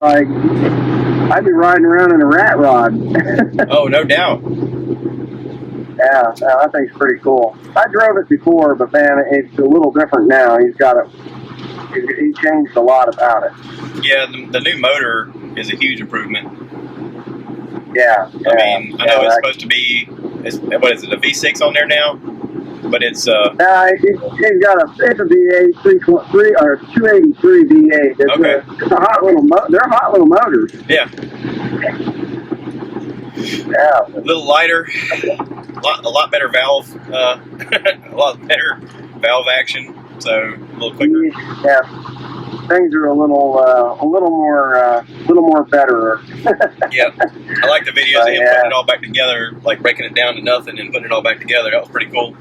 Like, I'd be riding around in a rat rod. Oh, no doubt. Yeah, that thing's pretty cool. I drove it before, but man, it's a little different now. He changed a lot about it. Yeah, the new motor is a huge improvement. Yeah. I mean, I know it's supposed to be, what is it, a V6 on there now? But it's he's got it's a V8 3 or 283 V8. Okay. It's a hot little they're hot little motors. Yeah. Yeah. A little lighter, a lot better valve, a lot better valve action, so a little quicker. Yeah. Things are a little more better. Yeah, I like the videos of him putting it all back together, like breaking it down to nothing and putting it all back together. That was pretty cool.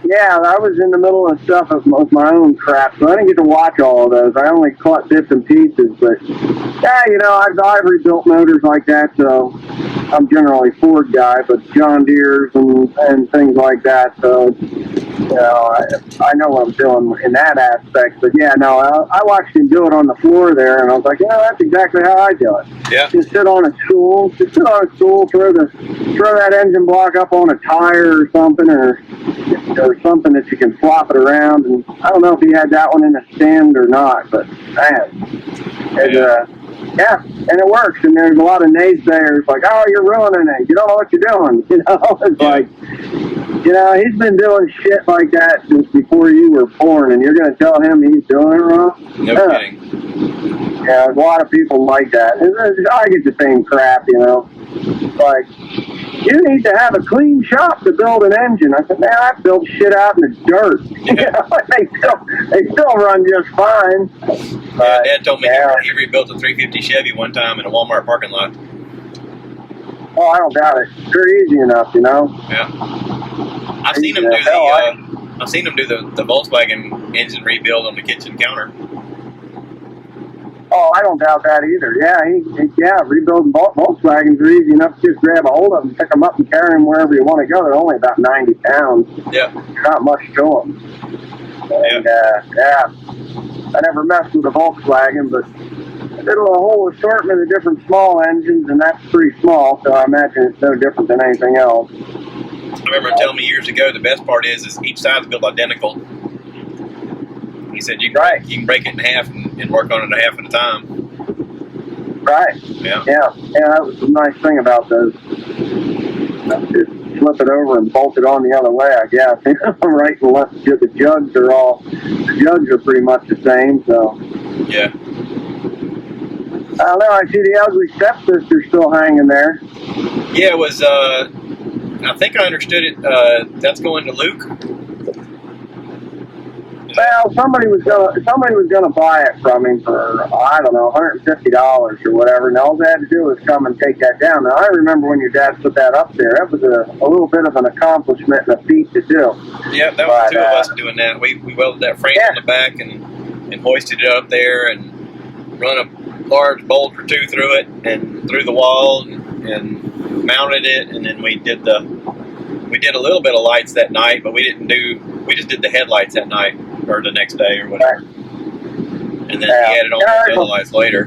Yeah, I was in the middle of stuff of my own crap, so I didn't get to watch all of those. I only caught bits and pieces, but yeah, I've rebuilt motors like that, so I'm generally Ford guy, but John Deere's and things like that, so I know what I'm doing in that aspect. But yeah, no, I watched him do it on the floor there, and I was like, that's exactly how I do it. Yeah. Just sit on a stool, throw that engine block up on a tire or something, or something that you can flop it around. And I don't know if he had that one in a stand or not, but man, and it works. And there's a lot of naysayers like, oh, you're ruining it. You don't know what you're doing. It's like, he's been doing shit like that since before you were born, and you're going to tell him he's doing it wrong? No kidding. Yeah, a lot of people like that. I get the same crap, Like, you need to have a clean shop to build an engine. I said, man, I built shit out in the dirt. They still run just fine. Yeah, Dad told me he rebuilt a 350 Chevy one time in a Walmart parking lot. Oh, I don't doubt it. They're easy enough, Yeah. I've seen him do the Volkswagen engine rebuild on the kitchen counter. Oh, I don't doubt that either. Yeah, rebuilding Volkswagens are easy enough to just grab a hold of them, pick them up, and carry them wherever you want to go. They're only about 90 pounds. Yeah. Not much to them. And, I never messed with a Volkswagen, but I did a whole assortment of different small engines, and that's pretty small, so I imagine it's no different than anything else. I remember him telling me years ago, the best part is each side's built identical. He said you can break it in half and work on it a half at a time. Right. Yeah. Yeah, that was the nice thing about those. Just flip it over and bolt it on the other way, I guess. Right and left, the jugs are pretty much the same, so. Yeah. I don't know, I see the ugly stepsister still hanging there. Yeah, it was, I think I understood it, that's going to Luke. Well, somebody was gonna buy it from him for, I don't know, $150 or whatever, and all they had to do was come and take that down. Now, I remember when your dad put that up there. That was a little bit of an accomplishment and a feat to do. Yeah, that was two of us doing that. We welded that frame on the back and hoisted it up there and run a large bolt or two through it and through the wall and mounted it, and then we did a little bit of lights that night, but we just did the headlights that night or the next day or whatever. And then he added on the tail lights later.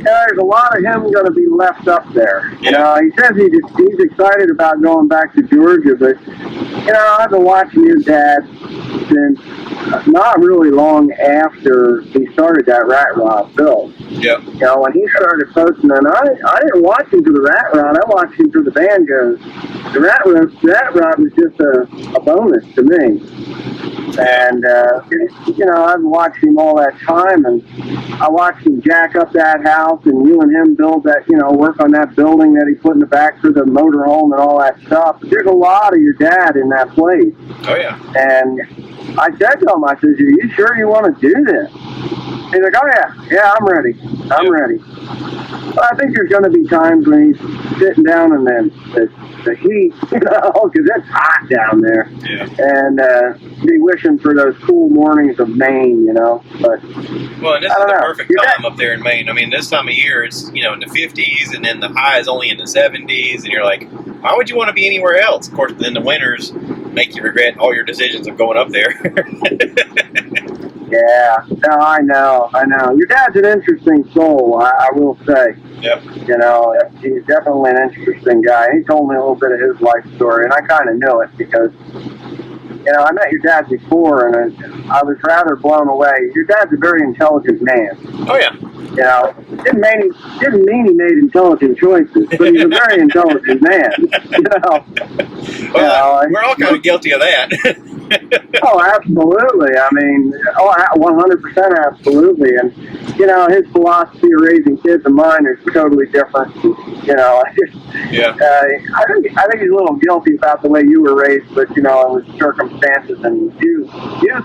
There's a lot of him going to be left up there. Yeah. He says he's excited about going back to Georgia, but I've been watching his dad since not really long after he started that rat rod build. Yeah. When he started posting, and I didn't watch him for the rat rod. I watched him for the banjos. The rat rod was just a bonus to me. And, I've watched him all that time, and I watched him jack up that house, and you and him build that, work on that building that he put in the back for the motor home and all that stuff. But there's a lot of your dad in that place. Oh, yeah. And I said to him, I said, are you sure you want to do this? He's like, oh, yeah, I'm ready. I'm ready. But I think there's going to be times when he's sitting down in the heat, because it's hot down there. Yeah. And be wishing for those cool mornings of Maine, But well, and this is the perfect time up there in Maine. I mean, this time of year, it's, in the 50s, and then the high is only in the 70s, and you're like, why would you want to be anywhere else? Of course, then the winters make you regret all your decisions of going up there. Yeah, no, I know. Your dad's an interesting soul, I will say. Yep. You know, he's definitely an interesting guy. He told me a little bit of his life story, and I kind of knew it because, you know, I met your dad before, and I was rather blown away. Your dad's a very intelligent man. Oh, yeah. You know, didn't mean he made intelligent choices, but he's a very intelligent man. Well, we're all kind of guilty of that. Oh, absolutely. I mean, 100% absolutely. And, you know, his philosophy of raising kids and mine is totally different. You know, I think he's a little guilty about the way you were raised, but, you know, it was circumstances, and youth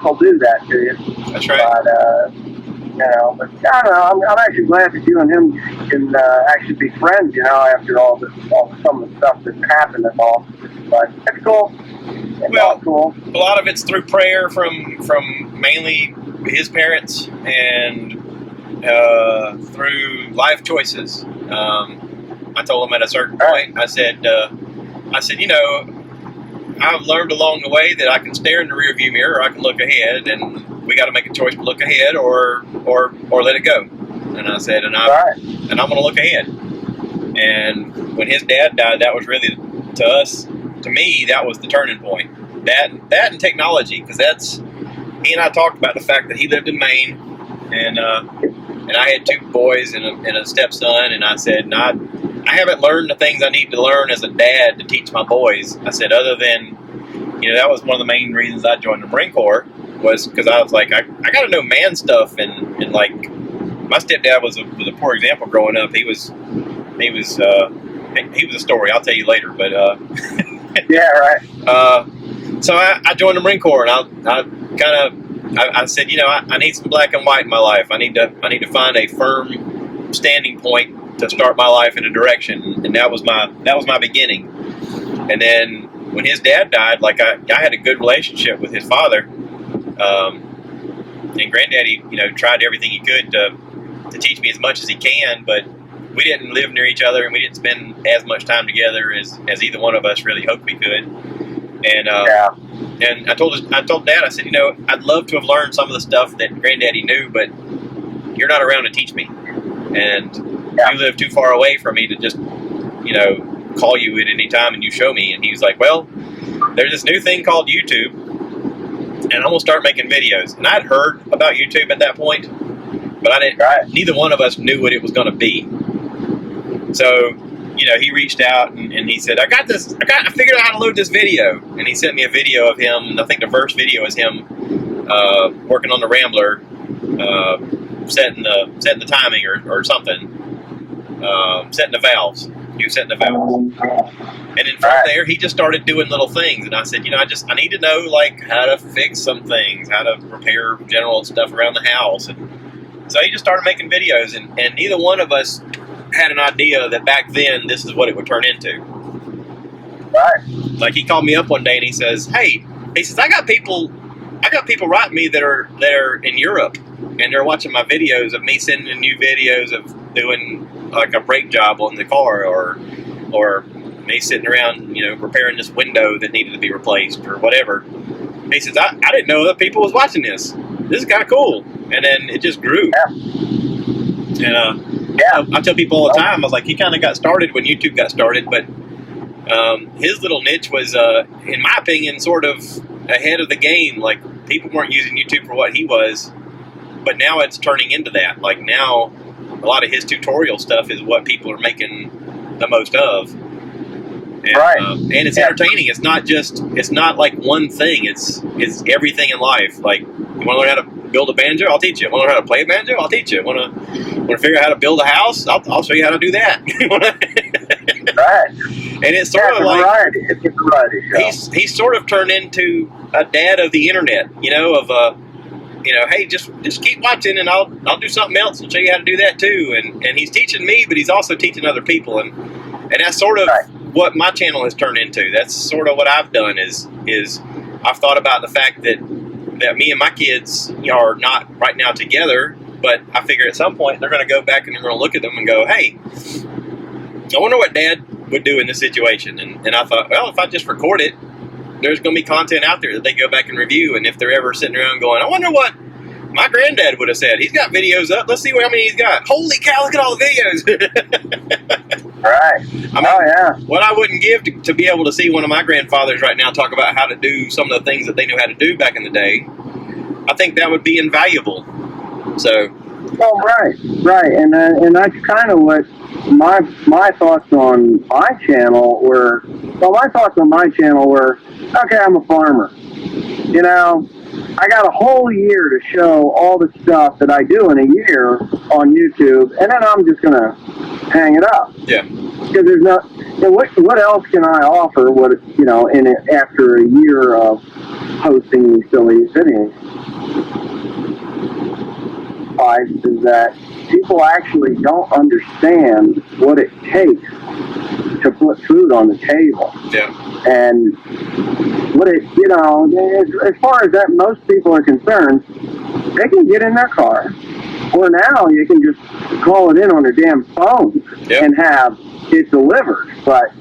will do that to you. That's right. But, you know, but I don't know. I'm actually glad that you and him can actually be friends. You know, after some of the stuff that's happened and all. But it's cool. Well, cool. A lot of it's through prayer from mainly his parents and through life choices. I told him at a certain point. I said, you know, I've learned along the way that I can stare in the rearview mirror, or I can look ahead, and we got to make a choice to look ahead or let it go. And I said, and I'm going to look ahead. And when his dad died, that was really, to me, that was the turning point. That and technology, because he and I talked about the fact that he lived in Maine, and I had 2 boys and a stepson, and I said, I haven't learned the things I need to learn as a dad to teach my boys. I said, other than, you know, that was one of the main reasons I joined the Marine Corps, was because I was like, I got to know man stuff, and like, my stepdad was a poor example growing up. He was a story I'll tell you later, but yeah, right. So I joined the Marine Corps, and I said, you know, I need some black and white in my life. I need to find a firm standing point to start my life in a direction, and that was my beginning. And then when his dad died, like I had a good relationship with his father, and Granddaddy, you know, tried everything he could to teach me as much as he can, but we didn't live near each other, and we didn't spend as much time together as either one of us really hoped we could. And and I told Dad, I said, you know, I'd love to have learned some of the stuff that Granddaddy knew, but you're not around to teach me, and you live too far away from me to just, you know, call you at any time and you show me. And he was like, well, there's this new thing called YouTube, and I'm gonna start making videos. And I'd heard about YouTube at that point, but I didn't. Neither one of us knew what it was gonna be. So, you know, he reached out and he said, I figured out how to load this video. And he sent me a video of him, and I think the first video is him working on the Rambler, setting the timing or something, setting the valves. He was setting the valves. And then from there, he just started doing little things. And I said, you know, I need to know, like, how to fix some things, how to repair general stuff around the house. And so he just started making videos, and neither one of us had an idea that back then this is what it would turn into. Like, he called me up one day and he says, hey, I got people writing me that are in Europe, and they're watching my videos of me sending new videos of doing like a brake job on the car, or me sitting around, you know, repairing this window that needed to be replaced or whatever. He says, I didn't know that people was watching this. This is kind of cool. And then it just grew. And I tell people all the time, I was like, he kind of got started when YouTube got started, but his little niche was, in my opinion, sort of ahead of the game. Like, people weren't using YouTube for what he was, but now it's turning into that. Like, now a lot of his tutorial stuff is what people are making the most of. And, and it's entertaining. It's not like one thing. It's everything in life. Like, you want to learn how to build a banjo? I'll teach you. Want to learn how to play a banjo? I'll teach you. Want to figure out how to build a house? I'll show you how to do that. And it's sort of like variety. It's a variety show. He's sort of turned into a dad of the internet. You know, you know, hey, just keep watching, and I'll do something else and show you how to do that too. And he's teaching me, but he's also teaching other people, and that's sort of what my channel has turned into. That's sort of what I've done is I've thought about the fact that me and my kids are not right now together, but I figure at some point they're going to go back and they're going to look at them and go, hey, I wonder what Dad would do in this situation. And I thought, well, if I just record it, there's going to be content out there that they go back and review. And if they're ever sitting around going, I wonder what my granddad would have said, he's got videos up. Let's see how many he's got. Holy cow, look at all the videos. Right. I mean, what I wouldn't give to be able to see one of my grandfathers right now talk about how to do some of the things that they knew how to do back in the day, I think that would be invaluable. So. Well, right, and that's kind of what my thoughts on my channel were. Well, my thoughts on my channel were, okay, I'm a farmer. You know, I got a whole year to show all the stuff that I do in a year on YouTube, and then I'm just gonna hang it up. Yeah. Because there's not. You know, what else can I offer? After a year of posting these silly videos? Is that people actually don't understand what it takes to put food on the table. Yeah. And as far as that, most people are concerned, they can get in their car, or now you can just call it in on their damn phone and have it delivered. But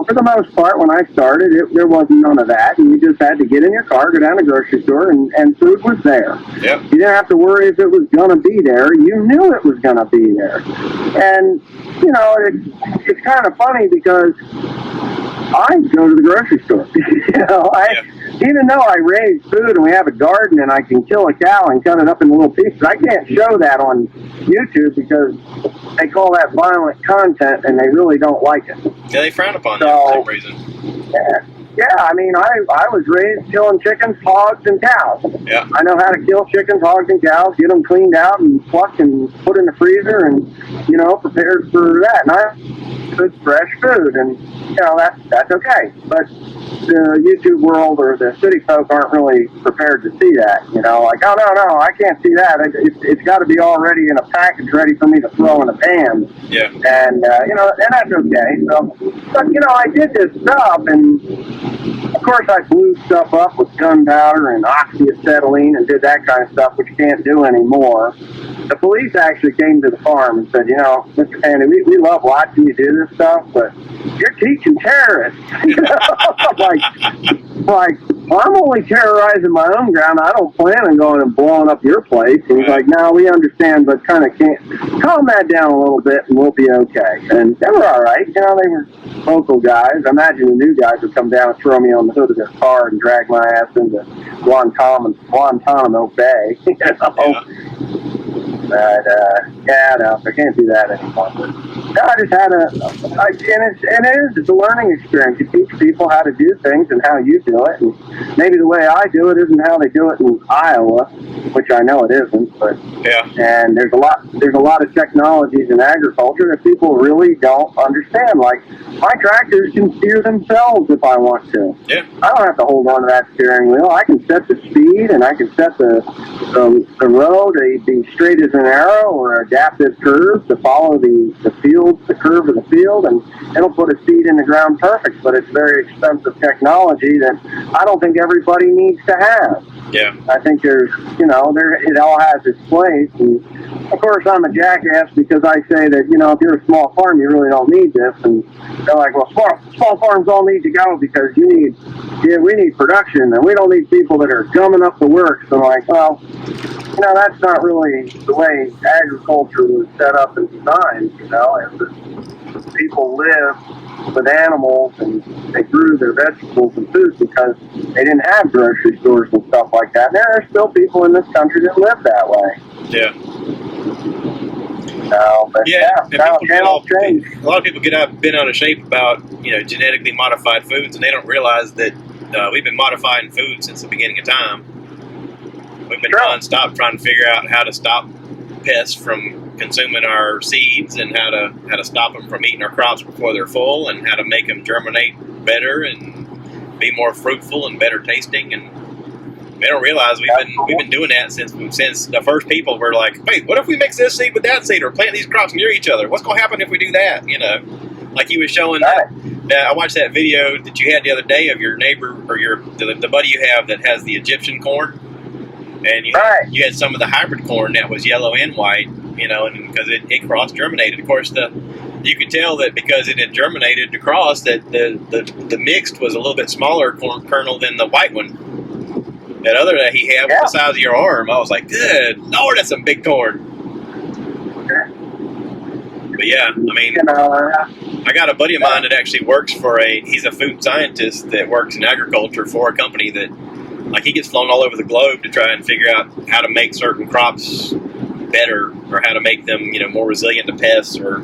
for the most part, when I started, there wasn't none of that, and you just had to get in your car, go down to the grocery store, and food was there. Yep. You didn't have to worry if it was going to be there. You knew it was going to be there. And, it's kind of funny because I go to the grocery store. Even though I raise food and we have a garden and I can kill a cow and cut it up into little pieces, I can't show that on YouTube because they call that violent content and they really don't like it. Yeah, they frown upon that for some reason. Yeah, I mean, I was raised killing chickens, hogs, and cows. Yeah. I know how to kill chickens, hogs, and cows, get them cleaned out and plucked and put in the freezer and, prepared for that. And I good fresh food, and, that's okay. But the YouTube world or the city folk aren't really prepared to see that. Like, oh, no, I can't see that. It's got to be already in a package ready for me to throw in a pan. Yeah. And, and that's okay. So, but, I did this stuff, and of course I blew stuff up with gunpowder and oxyacetylene and did that kind of stuff, which you can't do anymore. The police actually came to the farm and said, Mr. Pandy, we love watching you do this stuff, but you're teaching terrorists. like, I'm only terrorizing my own ground. I don't plan on going and blowing up your place. And he's like, no, we understand, but kind of can't calm that down a little bit and we'll be okay. And they were all right. They were local guys. I imagine the new guys would come down and throw me on the hood of their car and drag my ass into Guantanamo Bay. But, no, I can't do that anymore. But, no, I just had it's a learning experience. You teach people how to do things and how you do it. And maybe the way I do it isn't how they do it in Iowa, which I know it isn't. But and there's a lot of technologies in agriculture that people really don't understand. Like my tractors can steer themselves if I want to. Yeah. I don't have to hold on to that steering wheel. I can set the speed and I can set the road to be straight as an arrow or adaptive curves to follow the curve of the field, and it'll put a seed in the ground perfect. But it's very expensive technology that I don't think everybody needs to have. Yeah. I think it all has its place. And of course, I'm a jackass because I say that, if you're a small farm, you really don't need this. And they're like, well, small farms all need to go because we need production and we don't need people that are gumming up the works. And I'm like, well, that's not really the way agriculture was set up and designed, and people live with animals and they grew their vegetables and food because they didn't have grocery stores and stuff like that. And there are still people in this country that live that way. Yeah. A lot of people get bent out of shape about genetically modified foods, and they don't realize that we've been modifying food since the beginning of time. We've been nonstop trying to figure out how to stop pests from consuming our seeds and how to stop them from eating our crops before they're full and how to make them germinate better and be more fruitful and better tasting. And they don't realize we've been doing that since the first people were like, wait, what if we mix this seed with that seed or plant these crops near each other? What's going to happen if we do that? Like he was showing that I watched that video that you had the other day of your neighbor or the buddy you have that has the Egyptian corn. And you had some of the hybrid corn that was yellow and white, and because it cross-germinated. Of course, you could tell that because it had germinated across that the mixed was a little bit smaller corn kernel than the white one. that other that he had was the size of your arm. I was like, good Lord, that's some big corn. But yeah, I mean, I got a buddy of mine that actually works for he's a food scientist that works in agriculture for a company that, like, he gets flown all over the globe to try and figure out how to make certain crops better, or how to make them, you know, more resilient to pests, or,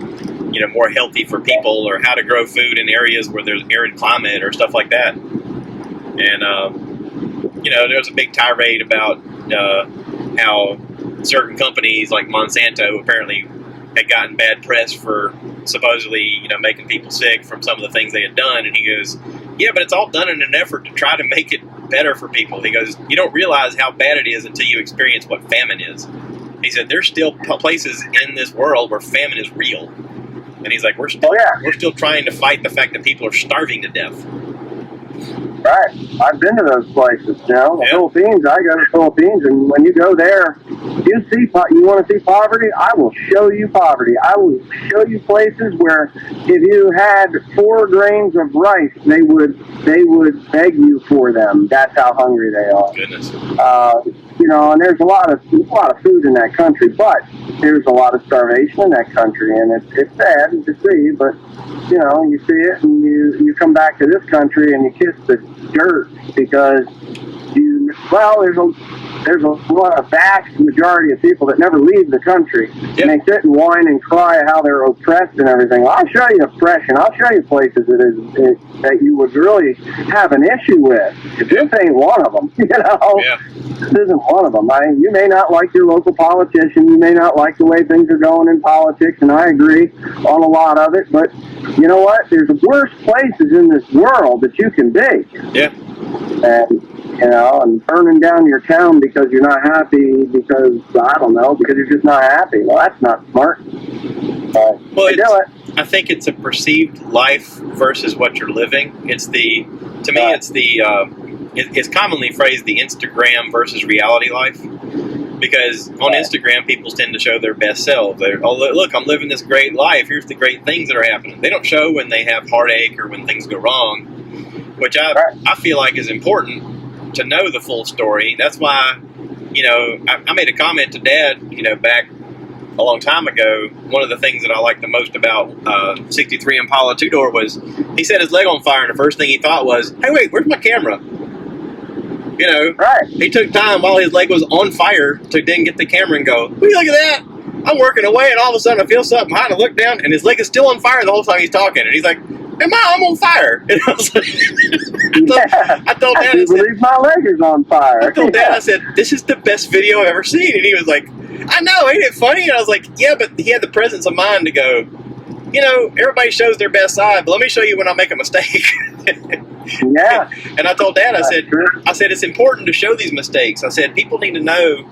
you know, more healthy for people, or how to grow food in areas where there's arid climate or stuff like that. And, you know, there's a big tirade about how certain companies like Monsanto apparently had gotten bad press for supposedly, you know, making people sick from some of the things they had done. And he goes, yeah, but it's all done in an effort to try to make it better for people. He goes, you don't realize how bad it is until you experience what famine is. He said, there's still places in this world where famine is real. And he's like, we're still trying to fight the fact that people are starving to death. Right. I've been to those places, you know. The Philippines, I go to the Philippines, and when you go there, you want to see poverty? I will show you poverty. I will show you places where if you had 4 grains of rice, they would beg you for them. That's how hungry they are. Goodness. You know, and there's a lot of food in that country, but there's a lot of starvation in that country, and it's sad to see, but you know, you see it, and you come back to this country and you kiss the dirt because there's a vast majority of people that never leave the country, and they sit and whine and cry how they're oppressed and everything. Well, I'll show you oppression. I'll show you places that you would really have an issue with. If this ain't one of them, you know. Yeah. This isn't one of them. I mean, you may not like your local politician. You may not like the way things are going in politics, and I agree on a lot of it. But you know what? There's worse places in this world that you can be. Yeah. And you know, and burning down your town because you're not happy because, I don't know, because you're just not happy. Well, that's not smart. Well, I think it's a perceived life versus what you're living. It's commonly phrased the Instagram versus reality life. Because on Instagram, people tend to show their best selves. Look, I'm living this great life. Here's the great things that are happening. They don't show when they have heartache or when things go wrong, which I feel like is important to know the full story. That's why, you know, I made a comment to Dad, you know, back a long time ago. One of the things that I liked the most about 63 Impala 2-door was he set his leg on fire, and the first thing he thought was, hey, wait, where's my camera? You know, he took time while his leg was on fire to then get the camera and go, will you look at that? I'm working away, and all of a sudden I feel something behind. I look down, and his leg is still on fire the whole time he's talking. And he's like, hey, Mom, I'm on fire. And I was like, I told Dad, I believe my leg is on fire. I told Dad, I said, this is the best video I've ever seen. And he was like, I know, ain't it funny? And I was like, yeah, but he had the presence of mind to go, you know, everybody shows their best side, but let me show you when I make a mistake. Yeah. And I told Dad, I said, it's important to show these mistakes. I said, people need to know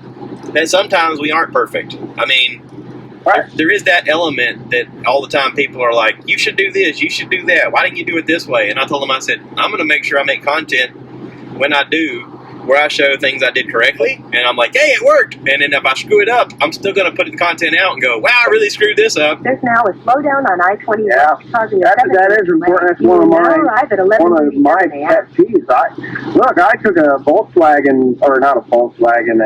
that sometimes we aren't perfect. I mean, there is that element that all the time people are like, you should do this, you should do that. Why didn't you do it this way? And I told him, I said, I'm going to make sure I make content when I do where I show things I did correctly, and I'm like, hey, it worked. And then if I screw it up, I'm still going to put the content out and go, wow, I really screwed this up. There's now a slowdown on I-20. Yeah, that is important. That's one of my pet peeves. I took a Volkswagen, or not a Volkswagen,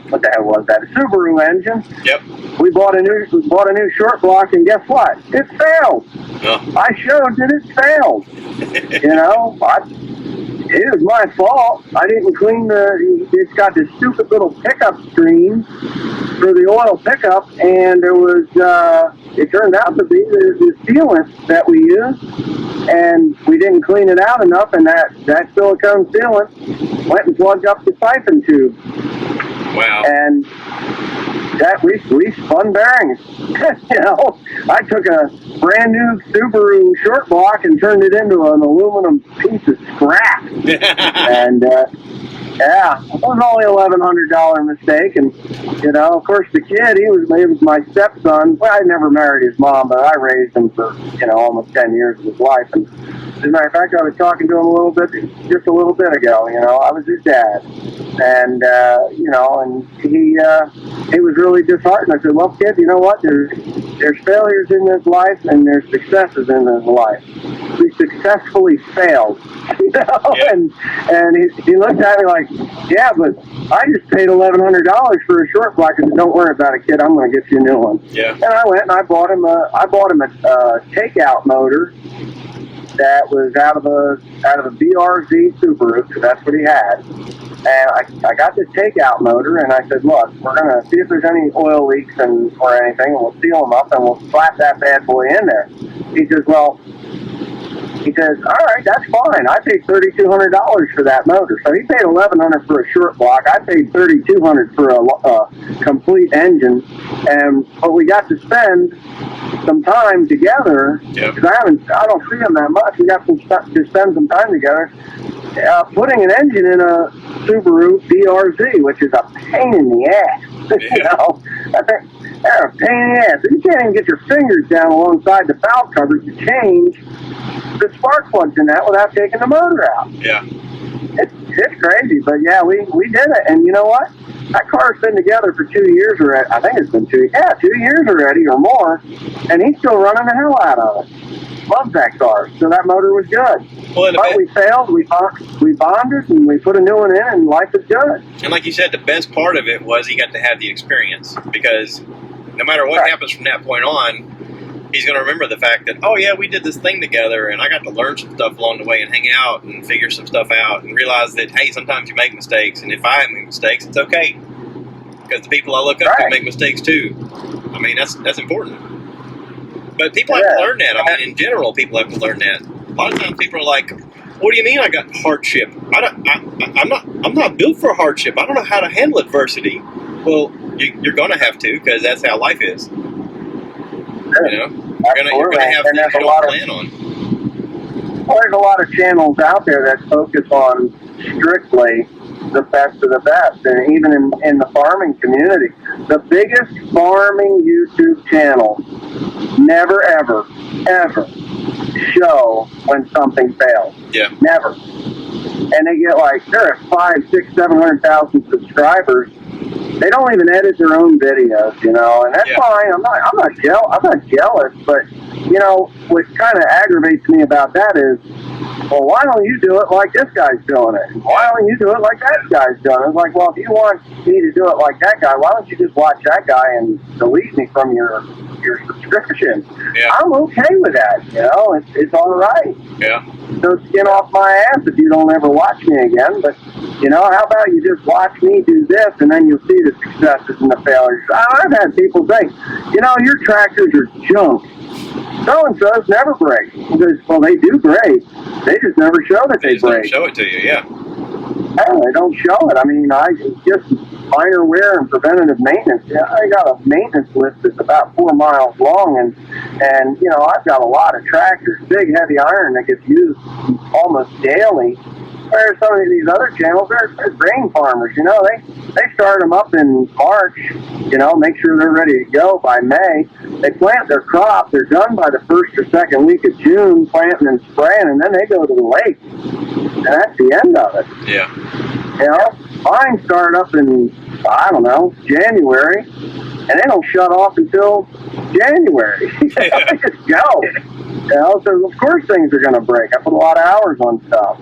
what the hell was that? A Subaru engine. Yep. We bought a new short block, and guess what? It failed. I showed that it failed. You know, it was my fault. I didn't clean it's got this stupid little pickup screen for the oil pickup, and there was, it turned out to be the sealant that we used, and we didn't clean it out enough, and that silicone sealant went and plugged up the siphon tube. Wow. And that we spun bearings. You know, I took a brand new Subaru short block and turned it into an aluminum piece of scrap. And yeah, it was only $1,100 mistake. And you know, of course, the kid, he was my stepson. Well, I never married his mom, but I raised him for almost 10 years of his life. And as a matter of fact, I was talking to him just a little bit ago. You know, I was his dad, and and he was really disheartened. I said, well, kid, you know what? There's failures in this life, and there's successes in this life. We successfully failed. You know? Yeah. And he looked at me like, yeah, but I just paid $1,100 for a short block. I said, don't worry about it, kid. I'm going to get you a new one. Yeah. And I went and I bought him a takeout motor that was out of a BRZ Subaru, because that's what he had. And I got this takeout motor, and I said, look, we're going to see if there's any oil leaks or anything, and we'll seal them up, and we'll slap that bad boy in there. He says, all right, that's fine. I paid $3,200 for that motor. So he paid $1,100 for a short block. I paid $3,200 for a complete engine. But we got to spend some time together, because I don't see him that much. We got to spend some time together putting an engine in a Subaru BRZ, which is a pain in the ass. Yeah. You know, I think they're a pain in the ass. You can't even get your fingers down alongside the valve covers to change the spark plugs in that without taking the motor out. Yeah. It's crazy, but yeah, we did it. And you know what? That car's been together for 2 years already. I think it's been 2 years already or more, and he's still running the hell out of it. Loves that car. So that motor was good. Well, but we failed. We bonded, and we put a new one in, and life is good. And like you said, the best part of it was he got to have the experience, because no matter what happens from that point on, he's going to remember the fact that, oh yeah, we did this thing together, and I got to learn some stuff along the way and hang out and figure some stuff out and realize that, hey, sometimes you make mistakes, and if I make mistakes, it's okay, because the people I look up to make mistakes too. I mean, that's important. But people have to learn that. I mean, in general, people have to learn that. A lot of times people are like, what do you mean I got hardship? I'm not built for hardship. I don't know how to handle adversity. Well, you're going to have to, because that's how life is. You know, you're gonna have things you don't plan on. Well, there's a lot of channels out there that focus on strictly the best of the best, and even in the farming community, the biggest farming YouTube channels never, ever show when something fails. Yeah. Never. And they get like, they're at 500,000, 600,000, 700,000 subscribers. They don't even edit their own videos, you know, and that's fine. I'm not jealous, but you know, what kind of aggravates me about that is, well, why don't you do it like this guy's doing it? Why don't you do it like that guy's doing it? It's like, well, if you want me to do it like that guy, why don't you just watch that guy and delete me from your subscription? Yeah. I'm okay with that, you know. It's all right. Yeah. No skin off my ass if you don't ever watch me again. But, you know, how about you just watch me do this, and then you'll see the successes and the failures. I've had people say, you know, your tractors are junk. So-and-so's never break. Because, well, they do break. They just never show that they break. Don't show it to you, yeah. No, they don't show it. I mean, it's just minor wear and preventative maintenance. Yeah, I got a maintenance list that's about 4 miles long, and you know, I've got a lot of tractors, big heavy iron that gets used almost daily. Whereas some of these other channels, they're grain farmers. You know, they start them up in March. You know, make sure they're ready to go by May. They plant their crop. They're done by the 1st or 2nd week of June, planting and spraying, and then they go to the lake. And that's the end of it. Yeah. You know, mine start up in, I don't know, January, and they don't shut off until January. They just go. You know, so of course things are going to break. I put a lot of hours on stuff.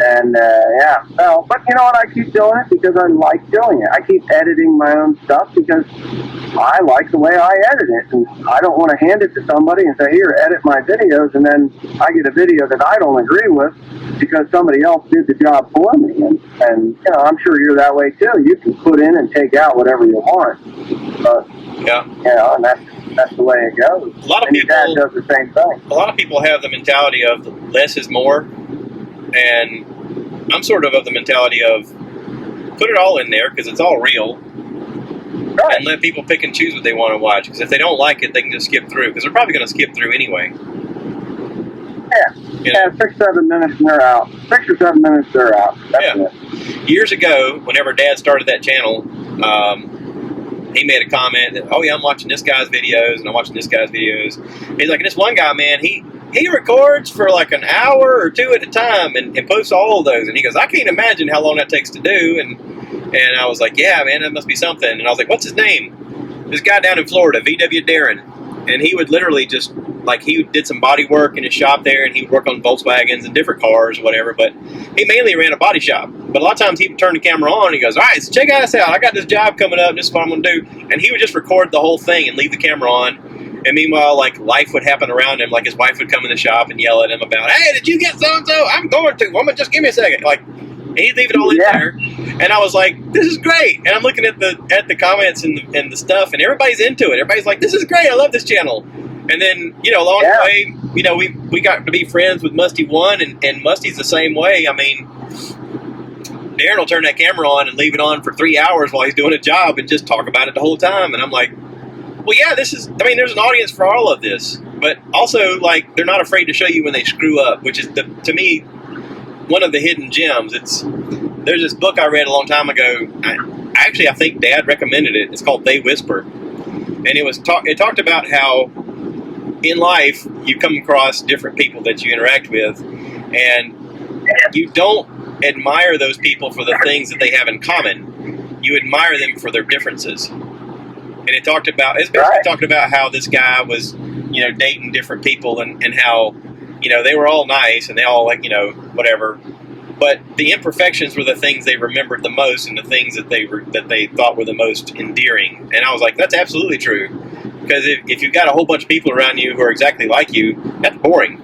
And, yeah, well, but you know what? I keep doing it because I like doing it. I keep editing my own stuff because I like the way I edit it. And I don't want to hand it to somebody and say, here, edit my videos, and then I get a video that I don't agree with because somebody else did the job for me. And you know, I'm sure you're that way too. You can put in and take out whatever you want. But, yeah, you know, and that's the way it goes. A lot of people, Dad does the same thing. A lot of people have the mentality of less is more, and I'm sort of the mentality of put it all in there because it's all real, right, and let people pick and choose what they want to watch, because if they don't like it, they can just skip through, because they're probably going to skip through anyway. Yeah. You know? 6 or 7 minutes and they're out. 6 or 7 minutes, they're out. That's it. Years ago, whenever Dad started that channel, he made a comment that, oh yeah, I'm watching this guy's videos and I'm watching this guy's videos. He's like, this one guy, man, he records for like an hour or 2 at a time and posts all of those. And he goes, I can't imagine how long that takes to do. And I was like, yeah, man, that must be something. And I was like, what's his name? This guy down in Florida, VW Darren. and he would literally just, like, he did some body work in his shop there, and he would work on Volkswagens and different cars or whatever, but he mainly ran a body shop. But a lot of times he would turn the camera on and he goes, all right, so check this out. I got this job coming up. This is what I'm going to do. And he would just record the whole thing and leave the camera on. And meanwhile, like, life would happen around him. Like, his wife would come in the shop and yell at him about, hey, did you get so-and-so? I'm going to. Woman, just give me a second. Like, and he'd leave it all in there. And I was like, this is great. And I'm looking at the comments and the stuff, and everybody's into it. Everybody's like, this is great. I love this channel. And then, you know, along the way, you know, we got to be friends with Musty One, and Musty's the same way. I mean, Darren will turn that camera on and leave it on for 3 hours while he's doing a job and just talk about it the whole time. And I'm like, well, yeah, there's an audience for all of this. But also, like, they're not afraid to show you when they screw up, which is, to me, one of the hidden gems. There's this book I read a long time ago. I think Dad recommended it. It's called They Whisper. And it talked about how in life you come across different people that you interact with, and you don't admire those people for the things that they have in common. You admire them for their differences. And it talked about how this guy was, you know, dating different people, and how, you know, they were all nice and they all, like, you know, whatever. But the imperfections were the things they remembered the most, and the things that they thought were the most endearing. And I was like, that's absolutely true. Because if you've got a whole bunch of people around you who are exactly like you, that's boring.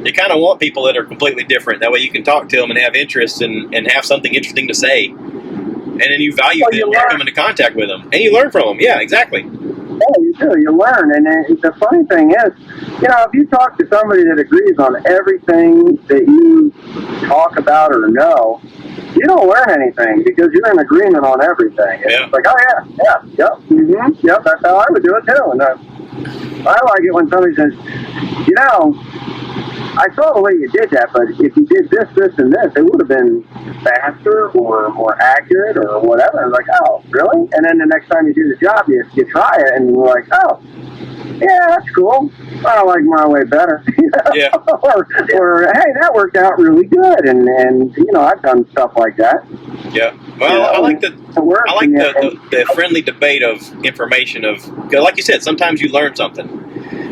You kind of want people that are completely different. That way you can talk to them and have interests and have something interesting to say. And then you value them when you come into contact with them. And you learn from them. Yeah, exactly. Yeah, you do. You learn. And the funny thing is, you know, if you talk to somebody that agrees on everything that you talk about or know, you don't learn anything because you're in agreement on everything. It's like, oh, yep, that's how I would do it too. And I like it when somebody says, you know, I saw the way you did that, but if you did this, this, and this, it would have been faster or more accurate or whatever. I was like, oh, really? And then the next time you do the job, you try it, and you're like, oh, yeah, that's cool. I like my way better. Yeah. or, hey, that worked out really good, and you know, I've done stuff like that. Yeah. Well, you know, I like the friendly debate of information. Cause like you said, sometimes you learn something.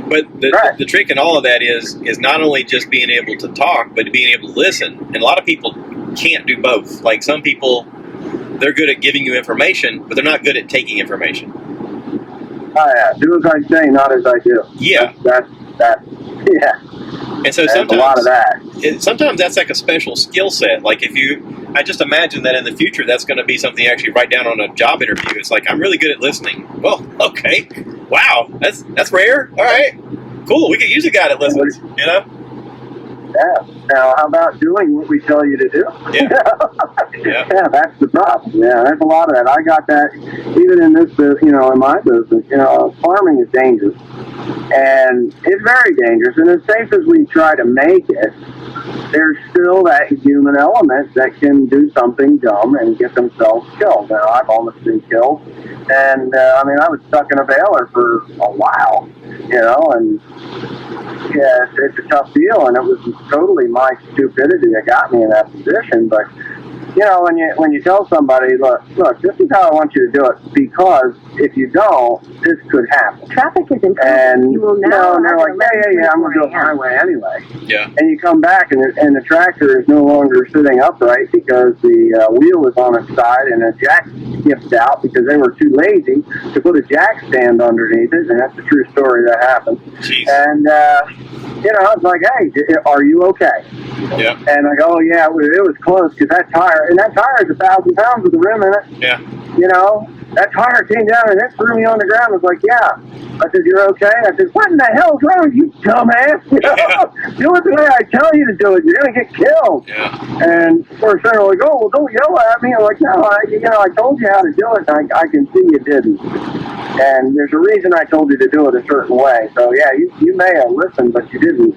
But the trick in all of that is not only just being able to talk, but being able to listen. And a lot of people can't do both. Like, some people, they're good at giving you information, but they're not good at taking information. Oh, yeah. Do as I say, not as I do. Yeah. That's yeah. And so sometimes a lot of that. Sometimes that's like a special skill set. Like, I just imagine that in the future, that's going to be something you actually write down on a job interview. It's like, I'm really good at listening. Well, okay. Wow, that's rare. All right, cool. We could use a guy that listens, you know? Yeah. Now, how about doing what we tell you to do? Yeah. Yeah, that's the problem. Yeah, there's a lot of that. I got that even in this, you know, in my business. You know, farming is dangerous, and it's very dangerous. And as safe as we try to make it, there's still that human element that can do something dumb and get themselves killed. Now, I've almost been killed, and I mean, I was stuck in a baler for a while, you know, and yeah, it's a tough deal, and it was totally my stupidity that got me in that position. But you know, when you tell somebody, look, this is how I want you to do it, because if you don't, this could happen. Traffic is improving. And you will now and they're like, yeah, I'm going to do it my way anyway. Yeah. And you come back, and the tractor is no longer sitting upright because the wheel is on its side, and a jack skipped out because they were too lazy to put a jack stand underneath it, and that's a true story that happened. Jeez. And you know, it's like, hey, are you okay? Yeah. And I go, oh, yeah, it was close, because that tire is 1,000 pounds with the rim in it. Yeah. You know, that tire came down and it threw me on the ground. I was like, yeah. I said, you're okay? I said, what in the hell's wrong with you, dumbass? You know, do it the way I tell you to do it. You're going to get killed. Yeah. And of course, they're like, oh, well, don't yell at me. I'm like, no, I told you how to do it, and I can see you didn't. And there's a reason I told you to do it a certain way. So yeah, you may have listened, but you didn't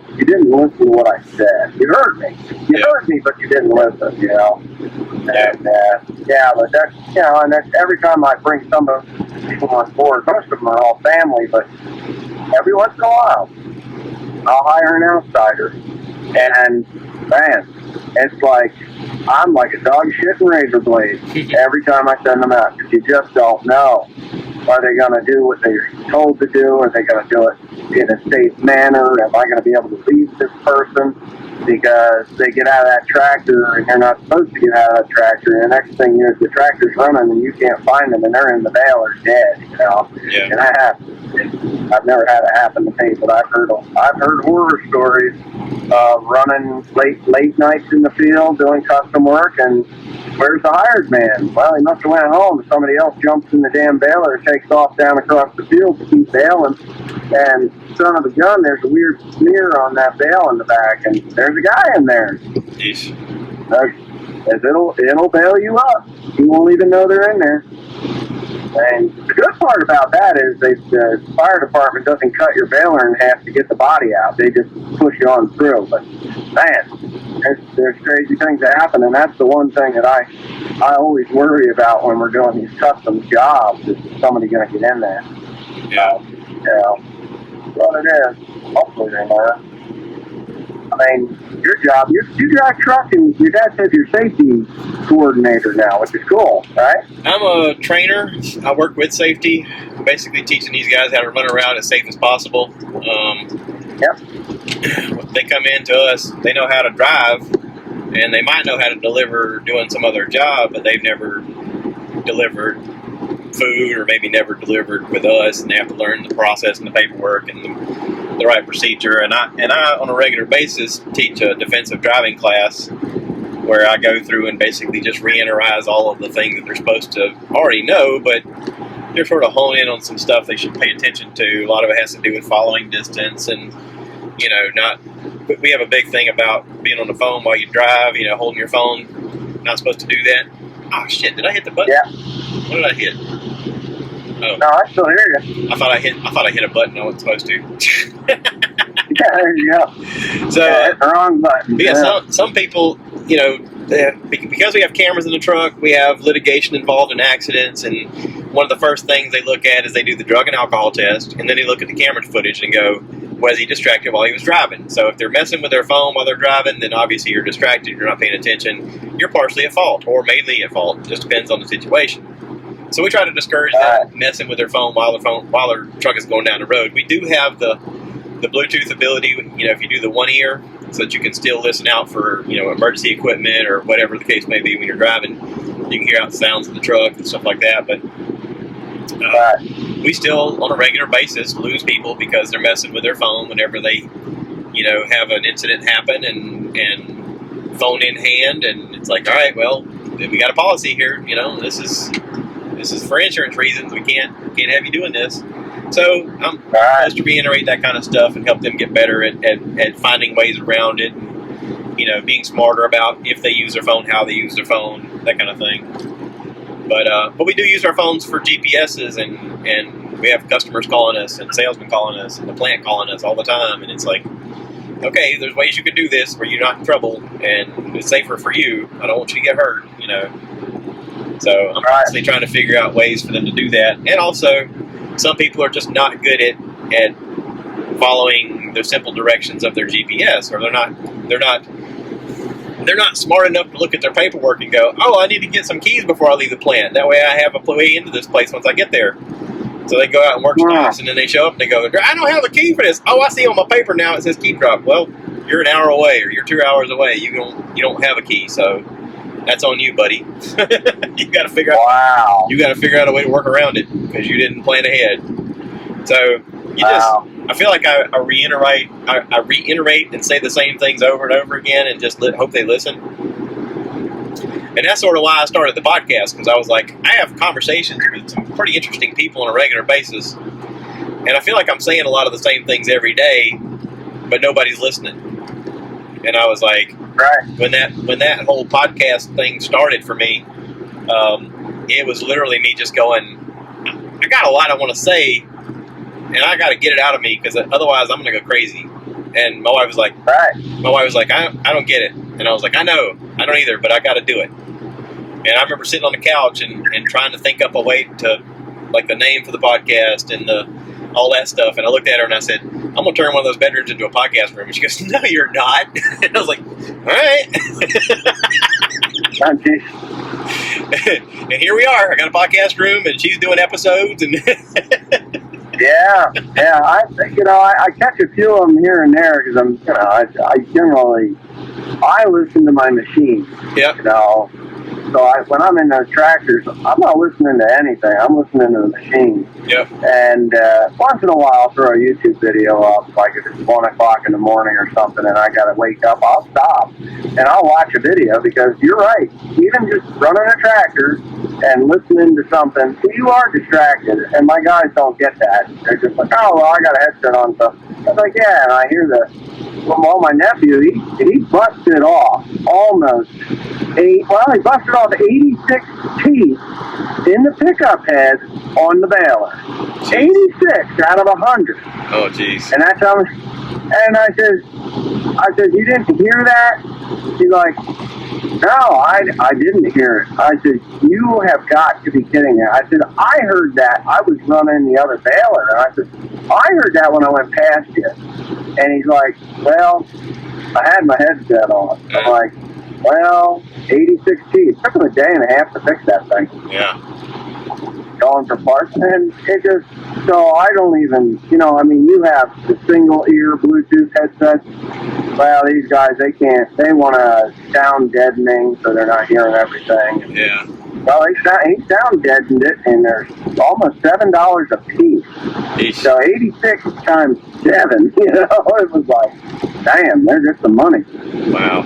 listen to what I said. You heard me. You heard me, but you didn't listen. You know. And but that's, you know, and that's every time I bring some of people on board. Most of them are all family, but every once in a while, I'll hire an outsider, and man, it's like I'm like a dog shitting razor blade every time I send them out, because you just don't know. Are they going to do what they're told to do? Are they going to do it in a safe manner? Am I going to be able to leave this person because they get out of that tractor and they're not supposed to get out of that tractor? And the next thing is the tractor's running and you can't find them and they're in the bale or dead, you know? Yeah. And that happens. I've never had it happen to me, but I've heard horror stories running late nights in the field doing custom work, and where's the hired man? Well, he must have went home. Somebody else jumps in the damn baler, takes off down across the field to keep baling, and son of a gun, there's a weird smear on that bale in the back, and there's a guy in there. Yeesh. It'll bail you up. You won't even know they're in there. And the good part about that is the fire department doesn't cut your baler in half to get the body out. They just push you on through. But, man, there's crazy things that happen, and that's the one thing that I always worry about when we're doing these custom jobs, is somebody going to get in there. Yeah. What it is. Hopefully they're not. I mean, your job, you drive truck, and your dad says you're safety coordinator now, which is cool, right? I'm a trainer. I work with safety, basically teaching these guys how to run around as safe as possible. Yep. They come in to us, they know how to drive, and they might know how to deliver doing some other job, but they've never delivered food or maybe never delivered with us, and they have to learn the process and the paperwork and the right procedure. And I on a regular basis teach a defensive driving class where I go through and basically just re-enterize all of the things that they're supposed to already know, but they're sort of hone in on some stuff they should pay attention to. A lot of it has to do with following distance, and we have a big thing about being on the phone while you drive, holding your phone. Not supposed to do that. Oh shit, did I hit the button? Yeah. What did I hit? Oh. No, I still hear you. I thought I hit a button I wasn't supposed to. Yeah, there you go. So hit the wrong button. Yeah, some people, because we have cameras in the truck, we have litigation involved in accidents, and one of the first things they look at is they do the drug and alcohol test, and then they look at the camera footage and go, was he distracted while he was driving? So if they're messing with their phone while they're driving, then obviously you're distracted, you're not paying attention, you're partially at fault, or mainly at fault. It just depends on the situation. So we try to discourage them messing with their phone while their truck is going down the road. We do have the Bluetooth ability, if you do the one ear, so that you can still listen out for, emergency equipment or whatever the case may be when you're driving. You can hear out the sounds of the truck and stuff like that. But we still, on a regular basis, lose people because they're messing with their phone whenever they, have an incident happen and phone in hand, and it's like, all right, well, we got a policy here. This is for insurance reasons. We can't have you doing this. So I'm supposed to reiterate that kind of stuff and help them get better at finding ways around it, and, being smarter about if they use their phone, how they use their phone, that kind of thing. But we do use our phones for GPSs, and we have customers calling us and salesmen calling us and the plant calling us all the time, and it's like, okay, there's ways you can do this where you're not in trouble and it's safer for you. I don't want you to get hurt, So I'm constantly trying to figure out ways for them to do that. And also, some people are just not good at following the simple directions of their GPS, or they're not smart enough to look at their paperwork and go, oh, I need to get some keys before I leave the plant. That way I have a way into this place once I get there. So they go out and work stuff, and then they show up and they go, I don't have a key for this. Oh, I see on my paper now it says key drop. Well, you're an hour away or you're 2 hours away. You don't have a key, so that's on you, buddy. You got to figure out. Wow. You got to figure out a way to work around it because you didn't plan ahead. So I feel like I reiterate and say the same things over and over again, and just hope they listen. And that's sort of why I started the podcast, because I was like, I have conversations with some pretty interesting people on a regular basis, and I feel like I'm saying a lot of the same things every day, but nobody's listening. And I was like, when that whole podcast thing started for me, it was literally me just going, I got a lot I want to say, and I got to get it out of me, because otherwise I'm going to go crazy. And my wife was like, I don't get it. And I was like, I know, I don't either, but I got to do it. And I remember sitting on the couch and trying to think up a way to, like, the name for the podcast and all that stuff. And I looked at her and I said, I'm going to turn one of those bedrooms into a podcast room. And she goes, no, you're not. And I was like, all right. And here we are. I got a podcast room, and she's doing episodes. And yeah. I catch a few of them here and there because I generally listen to my machine. Yep. You know, so when I'm in those tractors, I'm not listening to anything. I'm listening to the machine. Yep. And once in a while, I'll throw a YouTube video up, like if it's 1 o'clock in the morning or something, and I got to wake up. I'll stop and I'll watch a video because you're right. Even just running a tractor and listening to something, you are distracted. And my guys don't get that. They're just like, oh, well, I got a headset on. So I'm like, yeah, and I hear well, my nephew, he busted off almost he busted off 86 teeth in the pickup head on the baler. Jeez. 86 out of 100. Oh, jeez. And that's how. And I said, you didn't hear that? He's like, no, I didn't hear it. I said, you have got to be kidding me. I said, I heard that. I was running the other baler. And I said, I heard that when I went past you. And he's like, well, I had my headset on. I'm like, well, 86 teeth. It took him a day and a half to fix that thing. Yeah. Going for parts. And it just, so I don't even, you have the single ear Bluetooth headsets. Well, these guys, they want to sound deadening so they're not hearing everything. Yeah. Well, he sound deadened it, and they're almost $7 a piece. Eesh. So 86 times 7, it was like, damn, they're just the money. Wow.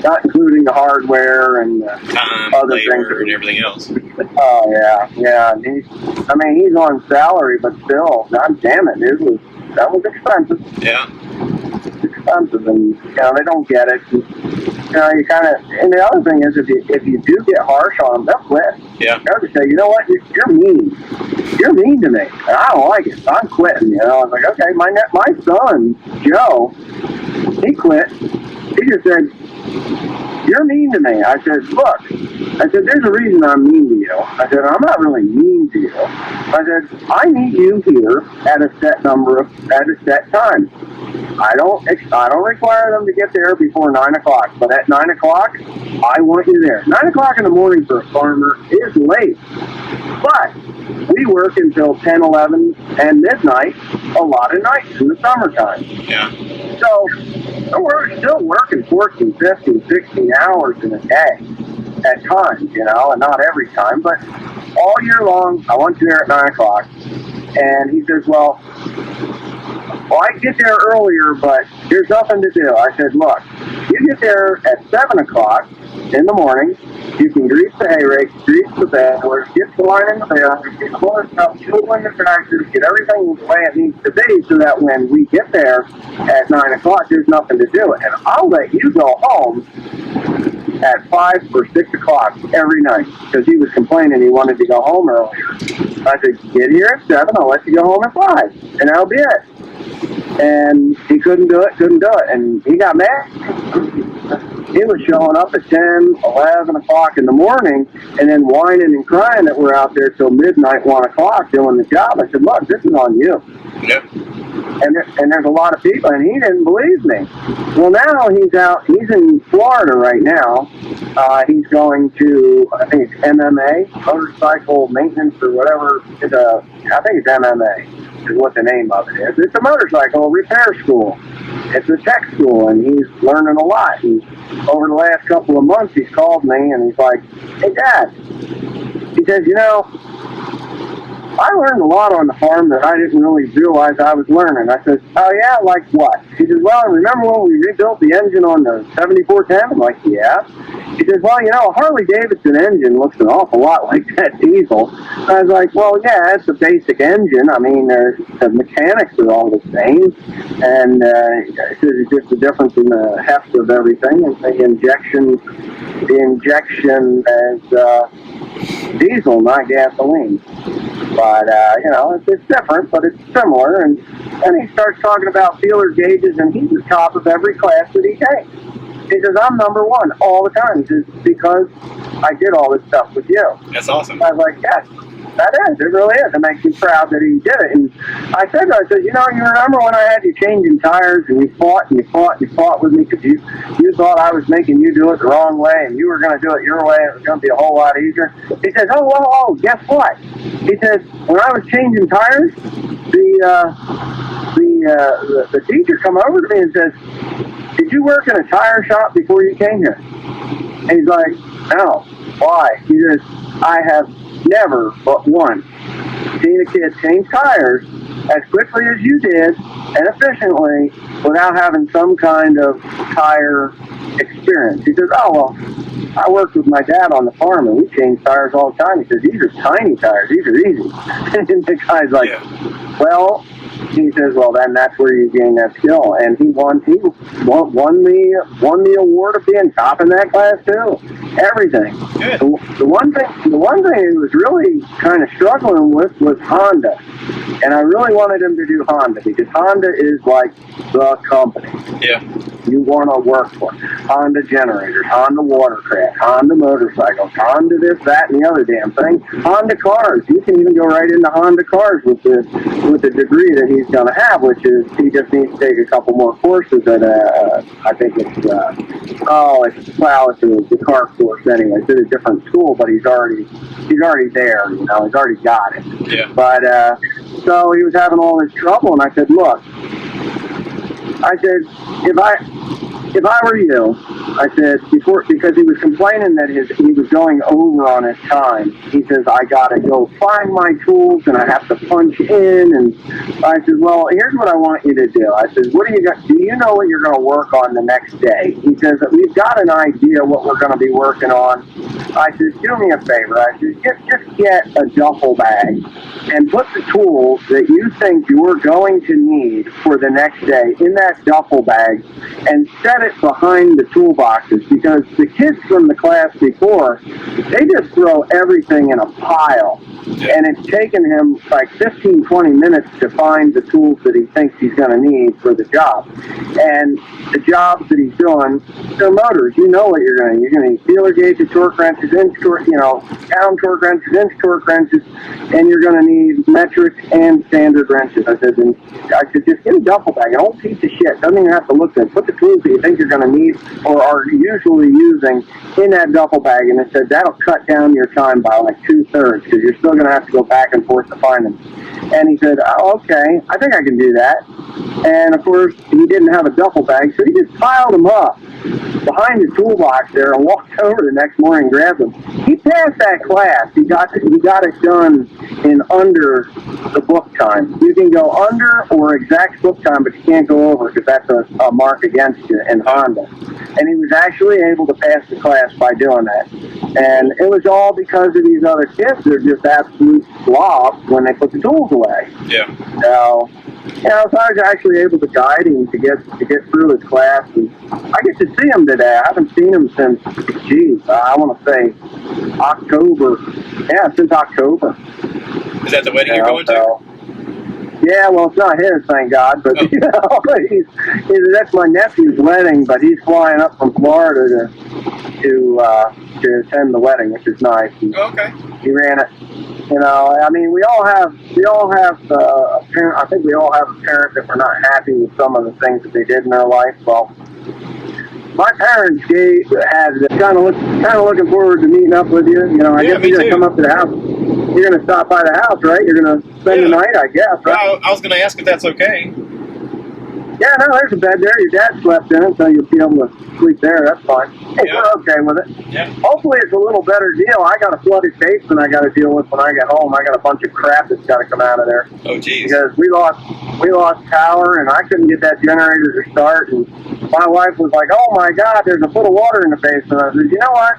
Not including the hardware and time, other labor, things. and everything else. Oh, yeah. And he's on salary, but still, god damn it, that was expensive. Yeah. Expensive, and they don't get it. And, you kind of. And the other thing is, if you do get harsh on them, they'll quit. Yeah. They'll just say, you know what, you're mean. You're mean to me, and I don't like it. So I'm quitting. I was like, okay. My son Joe, he quit. He just said, you're mean to me. I said, look. I said, there's a reason I'm mean to you. I said, I'm not really mean to you. I said, I need you here at a set time. I don't require them to get there before 9 o'clock, but at 9 o'clock, I want you there. 9 o'clock in the morning for a farmer is late, but we work until 10, 11, and midnight a lot of nights in the summertime. Yeah. So we're still working 14, 15, 16 hours in a day at times, and not every time, but all year long, I want you there at 9 o'clock. And he says, well, I get there earlier, but there's nothing to do. I said, look, you get there at 7 o'clock in the morning. You can grease the hay rake, grease the balers, get the line in the baler, get the more stuff, fuel in the tractors, get everything the way it needs to be so that when we get there at 9 o'clock, there's nothing to do. And I'll let you go home at 5 or 6 o'clock every night because he was complaining he wanted to go home earlier. I said, get here at 7, I'll let you go home at 5, and that'll be it. And he couldn't do it, and he got mad. He was showing up at 10, 11 o'clock in the morning and then whining and crying that we're out there till midnight, 1 o'clock doing the job. I said, look, this is on you. Yep. And there's a lot of people, and he didn't believe me. Well, now he's in Florida right now. He's going to, I think it's MMA, motorcycle maintenance or whatever. I think it's MMA is what the name of it is. It's a motorcycle repair school. It's a tech school, and he's learning a lot. Over the last couple of months, he's called me, and he's like, hey, Dad. He says, I learned a lot on the farm that I didn't really realize I was learning. I said, oh, yeah, like what? He says, well, remember when we rebuilt the engine on the 7410? I'm like, yeah. He says, well, a Harley-Davidson engine looks an awful lot like that diesel. I was like, well, yeah, it's a basic engine. I mean, the mechanics are all the same. And it's just the difference in the heft of everything. And the injection is diesel, not gasoline. But, it's different, but it's similar. And then he starts talking about feeler gauges, and he's the top of every class that he takes. He says, I'm number 1 all the time. He says, because I did all this stuff with you. That's awesome. I was like, yes. That is. It really is. It makes me proud that he did it. And I said, you know, you remember when I had you changing tires and you fought and you fought and you fought with me because you thought I was making you do it the wrong way and you were going to do it your way. It was going to be a whole lot easier. He says, oh, guess what? He says, when I was changing tires, the teacher come over to me and says, did you work in a tire shop before you came here? And he's like, no. Why? He says, I have never but once seen a kid change tires as quickly as you did and efficiently without having some kind of tire experience. He says, oh, well, I worked with my dad on the farm and we change tires all the time. He says, these are tiny tires. These are easy. And the guy's like, well, he says, well, then that's where you gain that skill. And he won the award of being top in that class too. Everything. Good. The one thing he was really kind of struggling with was Honda. And I really wanted him to do Honda because Honda is like the company. Yeah. You want to work for Honda generators, Honda watercraft, Honda motorcycles, Honda this, that, and the other damn thing. Honda cars. You can even go right into Honda cars with the degree that he's going to have, which is he just needs to take a couple more courses at I think it's the car course anyway. It's at a different school, but he's already there. You know, he's already got it. Yeah. But so he was having all this trouble, and I said, look. I said, if I were you, I said, because he was complaining that he was going over on his time. He says, I got to go find my tools and I have to punch in. And I said, well, here's what I want you to do. I said, what do you got? Do you know what you're going to work on the next day? He says, we've got an idea what we're going to be working on. I said, do me a favor. I said, just get a duffel bag and put the tools that you think you're going to need for the next day in that duffel bag and set it behind the toolboxes, because the kids from the class before, they just throw everything in a pile. And it's taken him like 15, 20 minutes to find the tools that he thinks he's going to need for the job. And the jobs that he's doing, they're motors. You know what you're going to need. You're going to need feeler gauges, torque wrenches, down torque wrenches, inch torque wrenches, and you're going to need metric and standard wrenches. I said, just get a duffel bag, an old piece of shit. Doesn't even have to look good. Put the tools that you think you're going to need or are usually using in that duffel bag. And it said that'll cut down your time by like 2/3 because you're still going to have to go back and forth to find them. And he said, oh, okay, I think I can do that. And of course, he didn't have a duffel bag, so he just piled them up behind the toolbox there and walked over the next morning and grabbed them. He passed that class. He got it done in under the book time. You can go under or exact book time, but you can't go over because that's a mark against you in Honda. And he was actually able to pass the class by doing that. And it was all because of these other kids. They're just absolute slobs when they put the tools away. Yeah. So, so I was actually able to guide him to get through his class. And I get to see him today. I haven't seen him since, I want to say October. Yeah, since October. Is that the wedding you're going to? Yeah, well, it's not his, thank God, but that's my nephew's wedding. But he's flying up from Florida to attend the wedding, which is nice. And he ran it. You know, I mean, we all have a parent. I think we all have a parent that we're not happy with some of the things that they did in their life. Well, my parents had kind of looking forward to meeting up with you. You know, I guess you're gonna come up to the house. You're gonna stop by the house, right? You're gonna spend the night, I guess. Right? Well, I was gonna ask if that's okay. Yeah, no, there's a bed there. Your dad slept in it, so you'll be able to sleep there. That's fine. Hey, we're okay with it. Yeah. Hopefully it's a little better deal. I got a flooded basement I got to deal with when I get home. I got a bunch of crap that's got to come out of there. Oh, geez. Because we lost power, and I couldn't get that generator to start. And my wife was like, oh, my God, there's a foot of water in the basement. I said, you know what?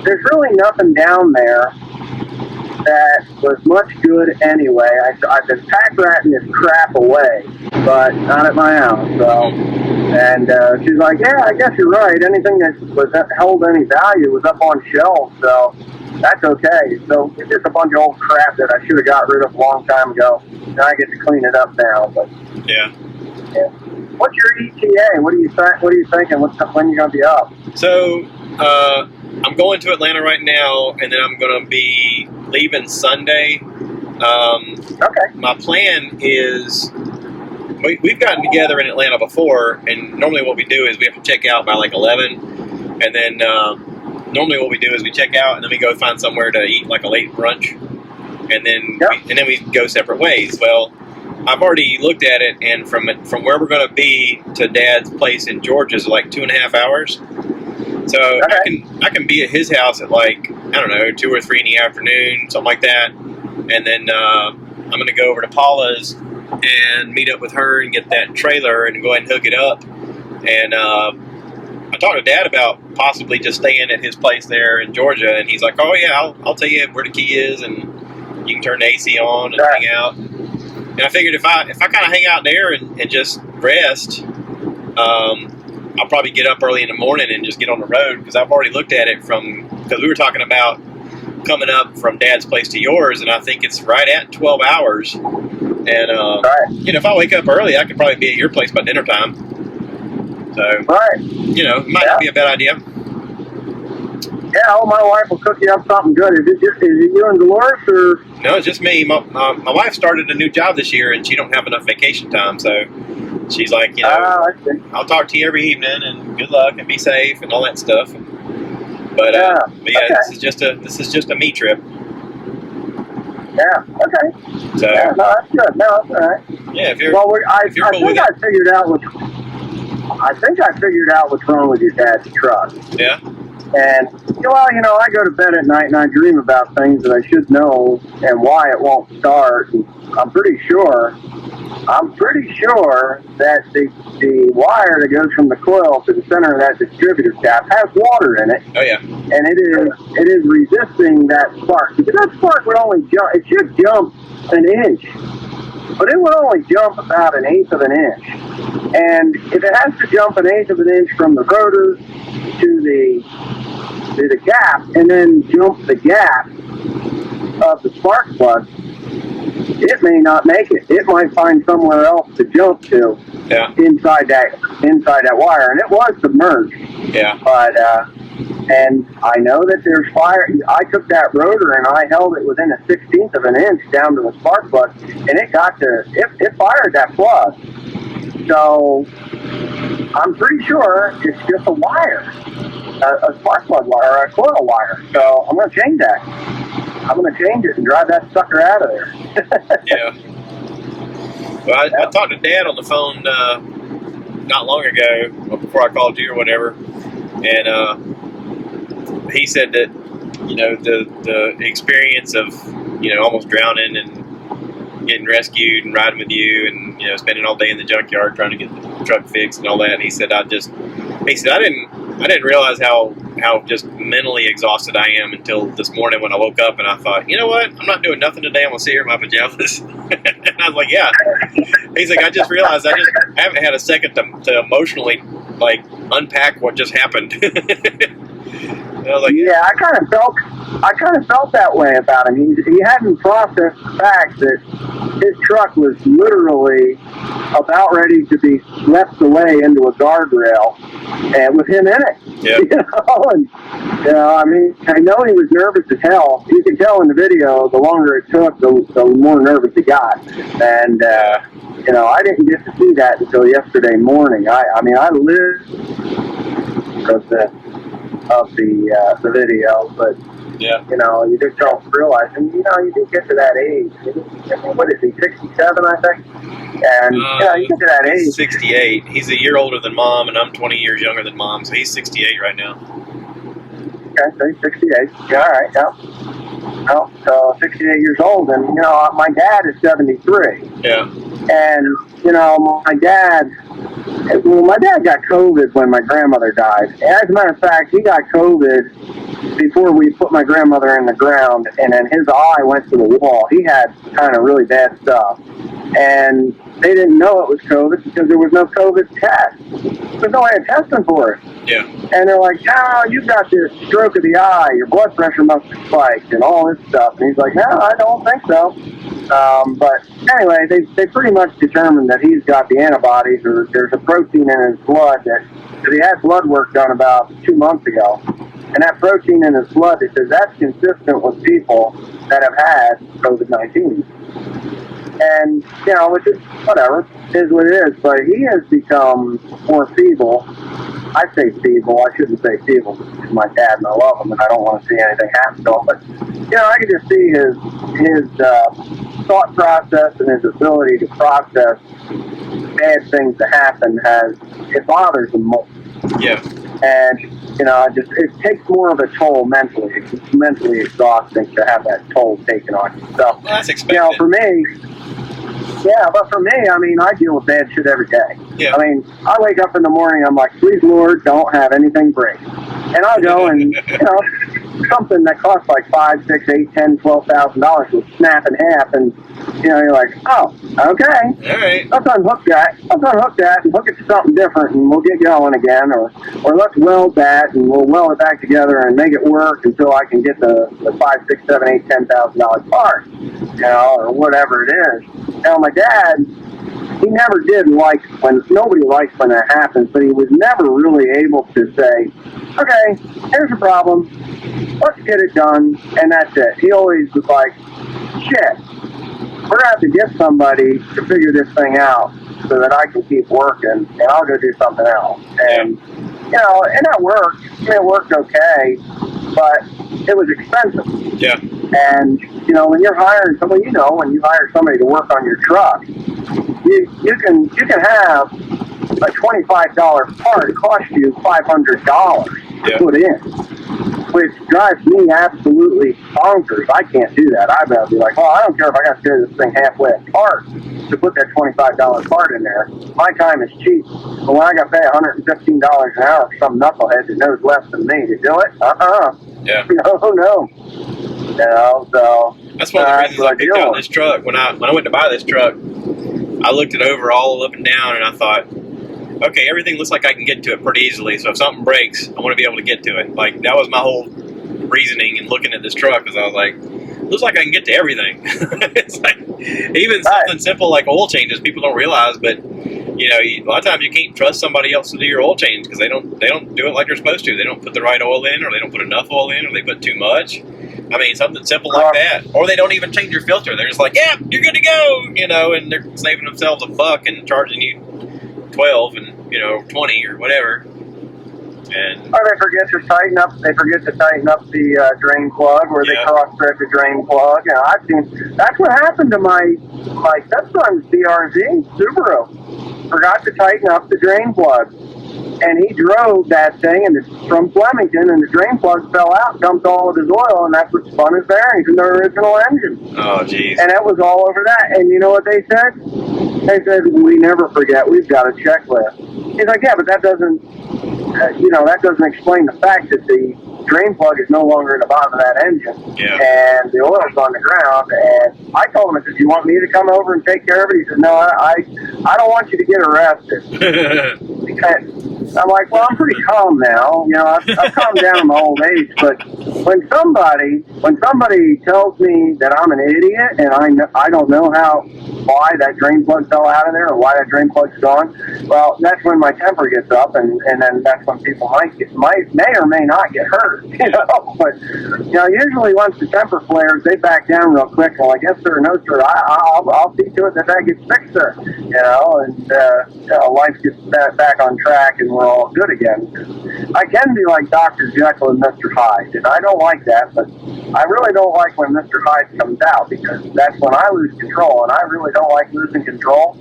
There's really nothing down there that was much good anyway. I've been pack ratting this crap away, but not at my house. So, and she's like, yeah, I guess you're right. Anything that held any value was up on shelves, so that's okay. So it's just a bunch of old crap that I should have got rid of a long time ago. Now I get to clean it up now. But yeah. What's your ETA? What are you thinking? When are you gonna be up? So I'm going to Atlanta right now, and then I'm gonna be leaving Sunday. Okay. My plan is we've gotten together in Atlanta before, and normally what we do is we have to check out by like 11, and then normally what we do is we check out and then we go find somewhere to eat like a late brunch, and then we go separate ways. Well, I've already looked at it, and from where we're going to be to Dad's place in Georgia is like 2.5 hours. So I can be at his house at like, I don't know, 2 or 3 in the afternoon, something like that. And then I'm going to go over to Paula's and meet up with her and get that trailer and go ahead and hook it up. And I talked to Dad about possibly just staying at his place there in Georgia. And he's like, oh, yeah, I'll tell you where the key is, and you can turn the AC on and hang out. And I figured if I kind of hang out there and just rest, I'll probably get up early in the morning and just get on the road, because I've already looked at it because we were talking about coming up from Dad's place to yours, and I think it's right at 12 hours. And, you know, if I wake up early, I could probably be at your place by dinner time. So, you know, it might not be a bad idea. Yeah, my wife will cook you up something good. Is it you and Dolores, or? No, it's just me. My wife started a new job this year, and she don't have enough vacation time, so she's like, you know, I'll talk to you every evening, and good luck, and be safe, and all that stuff. But this is just a me trip. Yeah. Okay. So no, that's good. No, that's all right. Yeah. If you're I think I figured out what's wrong with your dad's truck. Yeah. And, well, you know, I go to bed at night and I dream about things that I should know and why it won't start. And I'm pretty sure that the wire that goes from the coil to the center of that distributor cap has water in it. Oh, yeah. And it is resisting that spark. Because that spark would only jump, it should jump an inch, but it would only jump about 1/8 of an inch. And if it has to jump 1/8 of an inch from the rotor to the gap, and then jump the gap of the spark plug, it may not make it. It might find somewhere else to jump to inside that wire, and it was submerged. Yeah. But and I know that there's fire. I took that rotor and I held it within 1/16 of an inch down to the spark plug, and it fired that plug. So I'm pretty sure it's just a wire, a spark plug wire or a coil wire. So I'm going to change that. I'm going to change it and drive that sucker out of there. Yeah. Well, I talked to Dad on the phone not long ago, before I called you or whatever, and he said that, you know, the experience of, you know, almost drowning and getting rescued and riding with you and, you know, spending all day in the junkyard trying to get the truck fixed and all that. And he said I didn't realize how just mentally exhausted I am until this morning when I woke up and I thought, you know what, I'm not doing nothing today. I'm gonna sit here in my pajamas. And I was like, yeah. He's like, I just realized I haven't had a second to emotionally like unpack what just happened. And I was like, yeah, I kind of felt that way about him. He hadn't processed the fact that his truck was literally about ready to be swept away into a guardrail, and with him in it. Yeah. You know, I mean, I know he was nervous as hell. You can tell in the video, the longer it took, the more nervous he got. And you know, I didn't get to see that until yesterday morning. I mean, I lived of the video, but yeah, you know, you just don't realize, and you know, you do get to that age. What is he, 67, I think? And you know, you get to that age. 68. He's a year older than Mom, and I'm 20 years younger than Mom, so he's 68 right now. Okay, so he's 68. Yeah, all right, yeah. Well, so 68 years old, and you know, my dad is 73. Yeah. And you know, my dad got COVID when my grandmother died. As a matter of fact, he got COVID before we put my grandmother in the ground, and then his eye went to the wall. He had kind of really bad stuff. And they didn't know it was COVID because there was no COVID test. There's no way of testing for it. Yeah. And they're like, no, you've got this stroke of the eye. Your blood pressure must have spiked and all this stuff. And he's like, no, I don't think so. But anyway, they pretty much determined that he's got the antibodies, or there's a protein in his blood that he had blood work done about 2 months ago. And that protein in his blood, it says that's consistent with people that have had COVID-19. And, you know, which is whatever, is what it is. But he has become more feeble. I say feeble. I shouldn't say feeble. He's my dad and I love him and I don't want to see anything happen to him. But, you know, I can just see his thought process and his ability to process bad things that happen it bothers him more. Yeah. And, you know, it takes more of a toll mentally. It's mentally exhausting to have that toll taken on you. So, well, that's expected. You know, for me, yeah, but for me, I mean, I deal with bad shit every day. Yeah. I mean, I wake up in the morning, I'm like, please, Lord, don't have anything break. And I'll go and, you know, something that costs like $5, $6, $8, $10, $12,000 will snap in half, and you know, you're like, oh, okay. All right. Let's unhook that. Let's unhook that and hook it to something different, and we'll get going again. Or let's weld that, and we'll weld it back together and make it work until I can get the $5, $6, $7, $8, $10,000 part, you know, or whatever it is. Now, my dad, he never did like nobody likes when that happens, but he was never really able to say, okay, here's the problem, let's get it done, and that's it. He always was like, shit, we're going to have to get somebody to figure this thing out so that I can keep working, and I'll go do something else. And, you know, and that worked. I mean, it worked okay, but it was expensive. Yeah. And, you know, when you're hiring someone, you know, when you hire somebody to work on your truck, you can have a $25 part cost you $500 to put in, which drives me absolutely bonkers. I can't do that. I'd rather be like, well, I don't care if I got to tear this thing halfway apart to put that $25 part in there. My time is cheap. But when I got to pay $115 an hour for some knucklehead that knows less than me to do it, Yeah. No. You know, so that's one of the reasons I picked out this truck. When I went to buy this truck, I looked it over all up and down, and I thought, okay, everything looks like I can get to it pretty easily. So if something breaks, I want to be able to get to it. Like, that was my whole reasoning in looking at this truck, because I was like, looks like I can get to everything. It's like, even something simple like oil changes, people don't realize, but you know, a lot of times you can't trust somebody else to do your oil change because they don't do it like they're supposed to. They don't put the right oil in, or they don't put enough oil in, or they put too much. I mean, something simple like that. Or they don't even change your filter. They're just like, yeah, you're good to go, you know, and they're saving themselves $1 and charging you 12 and, you know, 20 or whatever. And or they forget to tighten up the drain plug, or they cross thread the drain plug. You know, I've seen that's what happened to my stepson's CRZ Subaru. Forgot to tighten up the drain plug, and he drove that thing from Flemington, and the drain plug fell out, dumped all of his oil, and that's what spun his bearings in the original engine. oh, geez. And it was all over that. And you know what they said? They said, we never forget. We've got a checklist. He's like, yeah, but that doesn't, that doesn't explain the fact that the drain plug is no longer in the bottom of that engine. Yeah. And the oil's on the ground. And I told him, I said, do you want me to come over and take care of it? He said, no, I don't want you to get arrested. I'm like, well, I'm pretty calm now. You know, I've calmed down in my old age. But when somebody tells me that I'm an idiot and I don't know why that drain plug fell out of there or why that drain plug's gone, well, that's when my temper gets up, and then that's when people may or may not get hurt. You know, but you know, usually once the temper flares, they back down real quick. Well, I guess sir, no sir, I'll see to it that gets fixed, sir. You know, and life gets back on track, and we're all good again. I can be like Dr. Jekyll and Mr. Hyde, and I don't like that, but I really don't like when Mr. Hyde comes out, because that's when I lose control, and I really don't like losing control.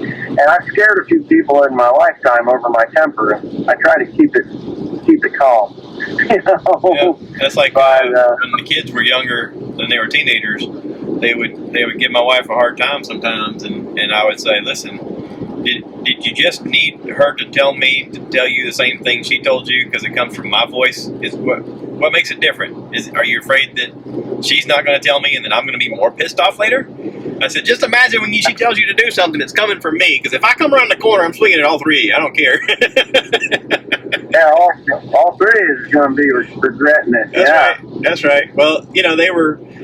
And I've scared a few people in my lifetime over my temper. I try to keep it calm. You know? Yeah, that's like when the kids were younger, when they were teenagers, they would give my wife a hard time sometimes, and I would say, listen, did you just need her to tell you the same thing she told you because it comes from my voice? What makes it different? Are you afraid that she's not going to tell me and then I'm going to be more pissed off later? I said, just imagine when she tells you to do something that's coming from me, because if I come around the corner, I'm swinging at all three of you. I don't care. Yeah, all three is going to be regretting it. That's right. Well, you know,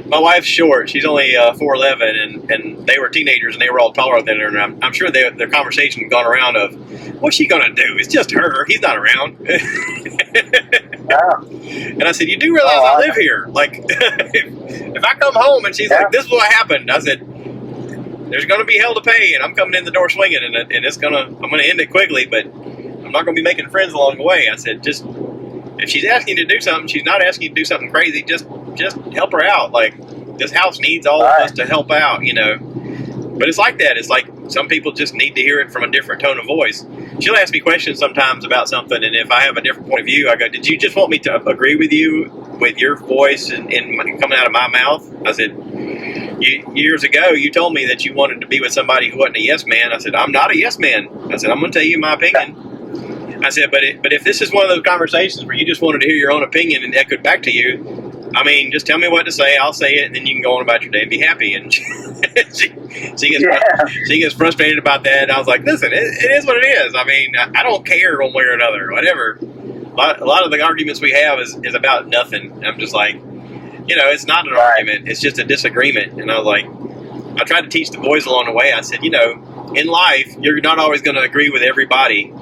my wife's short. She's only 4'11", and they were teenagers, and they were all taller than her. And I'm sure their conversation had gone around of, what's she going to do? It's just her. He's not around. Yeah. And I said, you do realize I live here. Like, if I come home and she's like, this is what happened. I said, there's going to be hell to pay, and I'm coming in the door swinging, and I'm going to end it quickly, but I'm not going to be making friends along the way. I said, just, if she's asking you to do something, she's not asking you to do something crazy, just help her out. Like, this house needs all of us to help out, you know. But it's like that. It's like some people just need to hear it from a different tone of voice. She'll ask me questions sometimes about something, and if I have a different point of view, I go, did you just want me to agree with you with your voice and coming out of my mouth? I said, years ago, you told me that you wanted to be with somebody who wasn't a yes man. I said, I'm not a yes man. I said, I'm going to tell you my opinion. I said, but if this is one of those conversations where you just wanted to hear your own opinion and echoed back to you, I mean, just tell me what to say. I'll say it, and then you can go on about your day and be happy. And she gets frustrated about that. And I was like, listen, it is what it is. I mean, I don't care one way or another. Whatever. A lot of the arguments we have is about nothing. I'm just like, you know, it's not an argument. It's just a disagreement. And I was like, I tried to teach the boys along the way. I said, you know, in life, you're not always going to agree with everybody.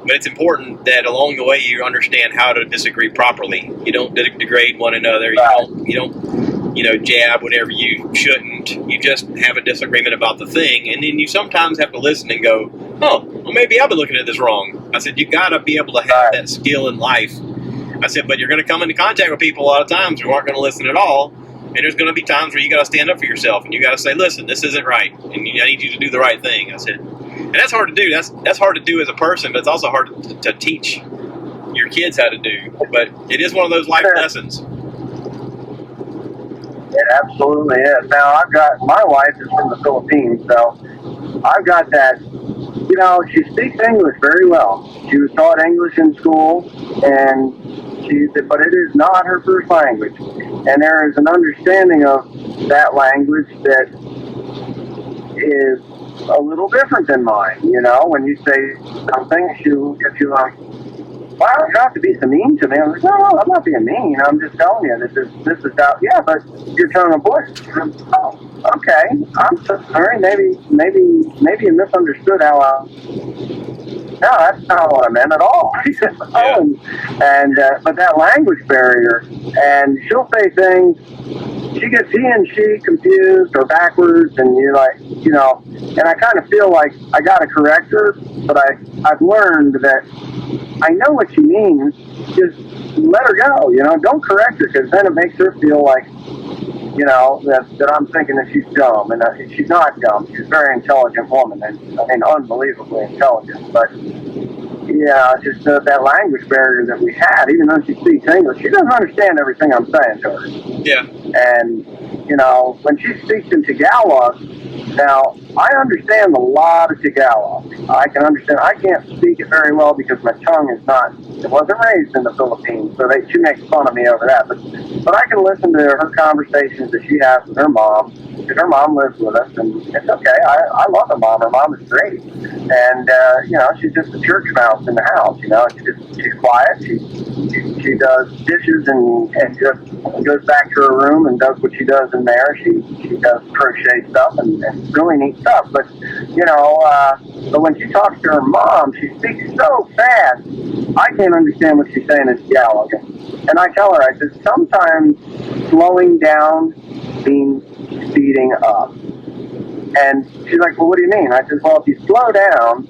But it's important that along the way you understand how to disagree properly. You don't degrade one another. You don't, you know, jab whatever you shouldn't. You just have a disagreement about the thing, and then you sometimes have to listen and go, "Oh, well, maybe I've been looking at this wrong." I said, "You got to be able to have that skill in life." I said, "But you're going to come into contact with people a lot of times who aren't going to listen at all, and there's going to be times where you got to stand up for yourself and you got to say, listen, this isn't right, and I need you to do the right thing." I said. And that's hard to do. That's hard to do as a person, but it's also hard to teach your kids how to do. But it is one of those life lessons. It absolutely is. Now, my wife is from the Philippines, so I've got that, you know, she speaks English very well. She was taught English in school, but it is not her first language. And there is an understanding of that language that is a little different than mine, you know. When you say something, if you're like, wow, you don't have to be so mean to me. I'm like, no, I'm not being mean. I'm just telling you, this is out. Yeah, but your tone of voice. Oh, okay. I'm so sorry. Maybe you misunderstood how no, that's not what I meant at all. But that language barrier, and she'll say things, she gets he and she confused or backwards, and you're like, you know, and I kind of feel like I got to correct her, but I've learned that I know what she means, just let her go, you know, don't correct her, because then it makes her feel like, you know, that I'm thinking that she's dumb, and she's not dumb. She's a very intelligent woman, and unbelievably intelligent, but yeah, just that language barrier that we had, even though she speaks English, she doesn't understand everything I'm saying to her. Yeah. And, you know, when she speaks in Tagalog, now, I understand a lot of Tagalog. I can understand. I can't speak it very well because my tongue is not, it wasn't raised in the Philippines, so she makes fun of me over that. But I can listen to her conversations that she has with her mom, because her mom lives with us, and it's okay. I love her mom. Her mom is great. And, you know, she's just a church mouse in the house, you know. She's quiet. She does dishes and just goes back to her room and does what she does in there. She does crochet stuff and really neat stuff. But, you know, but when she talks to her mom, she speaks so fast, I can't understand what she's saying in Tagalog. And I tell her, I said, sometimes slowing down means speeding up. And she's like, well, what do you mean? I said, well, if you slow down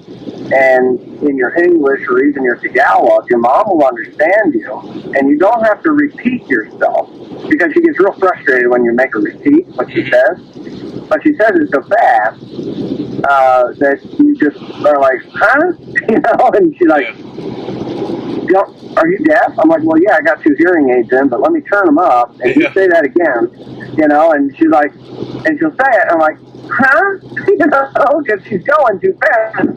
and in your English or even your Tagalog, your mom will understand you, and you don't have to repeat yourself, because she gets real frustrated when you make her repeat what she says. But she says it so fast that you just are like, huh? You know, and she's like, are you deaf? I'm like, well, yeah, I got 2 hearing aids in, but let me turn them up, and you say that again, you know, and she's like, and she'll say it, and I'm like, huh? You know, because she's going too fast.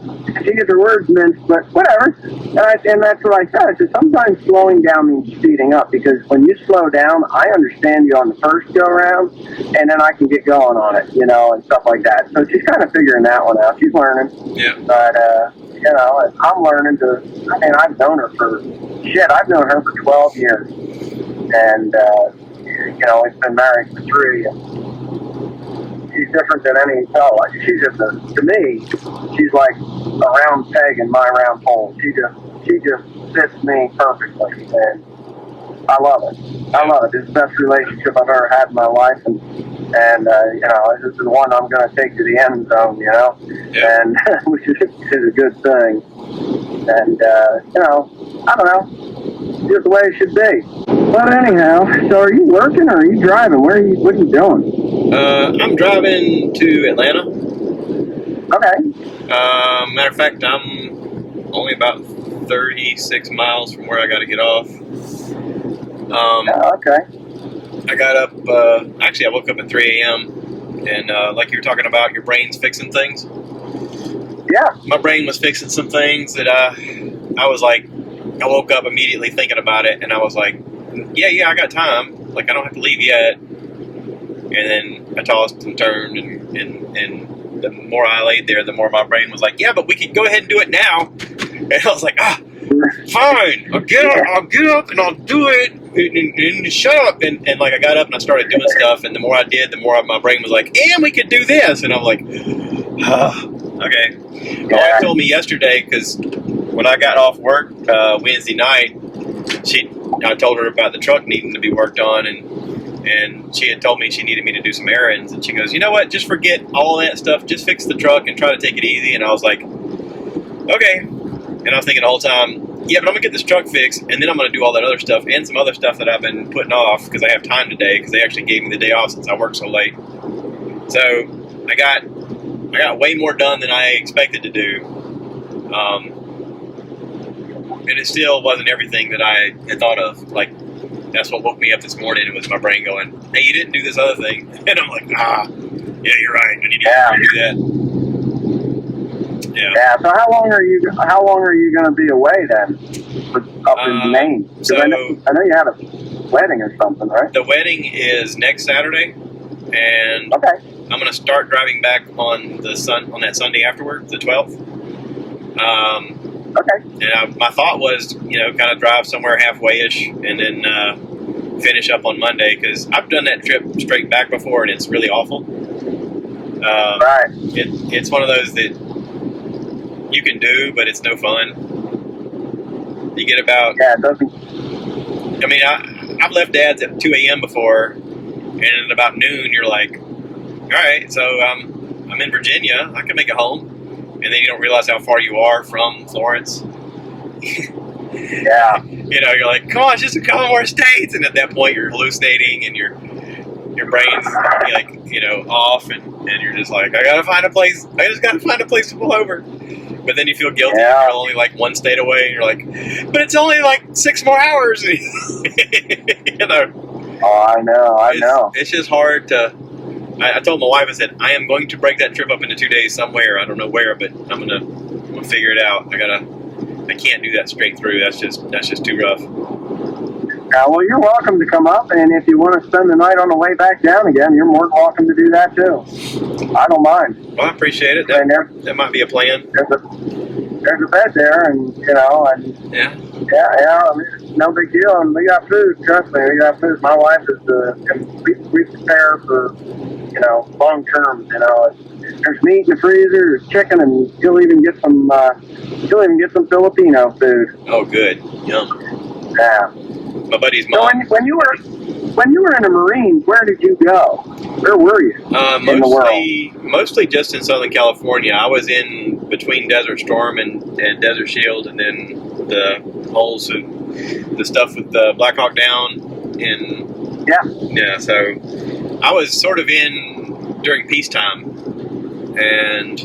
She gets her words minced, but whatever. And that's what I said. I said, sometimes slowing down means speeding up, because when you slow down, I understand you on the first go-around, and then I can get going on it, you know, and stuff like that. So she's kind of figuring that one out. She's learning. Yeah. But, you know, I'm learning I mean, I've known her for 12 years. And, you know, we've been married for 3, and she's different than any fellow. She's just to me, she's like a round peg in my round hole. She just fits me perfectly. And I love it. I love it. It's the best relationship I've ever had in my life, and you know, this is the one I'm going to take to the end zone. You know, and which is a good thing. And you know, I don't know, just the way it should be. But anyhow, so are you working or are you driving? What are you doing? I'm driving to Atlanta. Okay. Matter of fact, I'm only about 36 miles from where I got to get off. Okay. I got up, actually I woke up at 3 a.m. and like you were talking about your brain's fixing things. Yeah. My brain was fixing some things that I was like, I woke up immediately thinking about it and I was like, yeah, I got time. Like, I don't have to leave yet. And then I tossed and turned and the more I laid there, the more my brain was like, yeah, but we can go ahead and do it now. And I was like, fine, I'll get up and I'll do it. And shut up. And like I got up and I started doing stuff, and the more I did, the more my brain was like, and we could do this. And I'm like, okay. My wife told me yesterday, because when I got off work Wednesday night, I told her about the truck needing to be worked on, and she had told me she needed me to do some errands, and she goes, you know what, just forget all that stuff, just fix the truck and try to take it easy. And I was like, okay. And I was thinking the whole time, yeah, but I'm going to get this truck fixed, and then I'm going to do all that other stuff and some other stuff that I've been putting off because I have time today, because they actually gave me the day off since I work so late. So I got way more done than I expected to do. And it still wasn't everything that I had thought of. Like, that's what woke me up this morning. It was my brain going, hey, you didn't do this other thing. And I'm like, yeah, you're right. I need to do that. Yeah. So how long are you going to be away then? Up in Maine? So I know you had a wedding or something, right? The wedding is next Saturday, and I'm going to start driving back on that Sunday afterward, the 12th. And my thought was, kind of drive somewhere halfway-ish, and then finish up on Monday, because I've done that trip straight back before, and it's really awful. Right. It's one of those that you can do, but it's no fun. You get about... Yeah, it doesn't... I mean, I've left Dad's at 2 a.m. before, and at about noon, you're like, all right, so I'm in Virginia. I can make it home. And then you don't realize how far you are from Florence. Yeah. You're like, come on, it's just a couple more states. And at that point, you're hallucinating, and your brain's like, off, and you're just like, I just got to find a place to pull over. But then you feel guilty. You're only like one state away, and you're like, but it's only like 6 more hours. Oh, I know. It's just hard to. I told my wife, I said, I am going to break that trip up into 2 days somewhere. I don't know where, but I'm gonna figure it out. I can't do that straight through. That's just too rough. Well, you're welcome to come up, and if you want to spend the night on the way back down again, you're more than welcome to do that too. I don't mind. Well, I appreciate it. That might be a plan. There's a bed there, and yeah. I mean, it's no big deal, and we got food. Trust me, we got food. My wife is we prepare for long term. There's meat in the freezer, there's chicken, and you'll even get some Filipino food. Oh, good. Yum. Yeah. My buddy's mom. So when you were in the Marines, where did you go? Where were you in the world? Mostly just in Southern California. I was in between Desert Storm and Desert Shield, and then the holes and the stuff with the Black Hawk Down. So I was sort of in during peacetime, and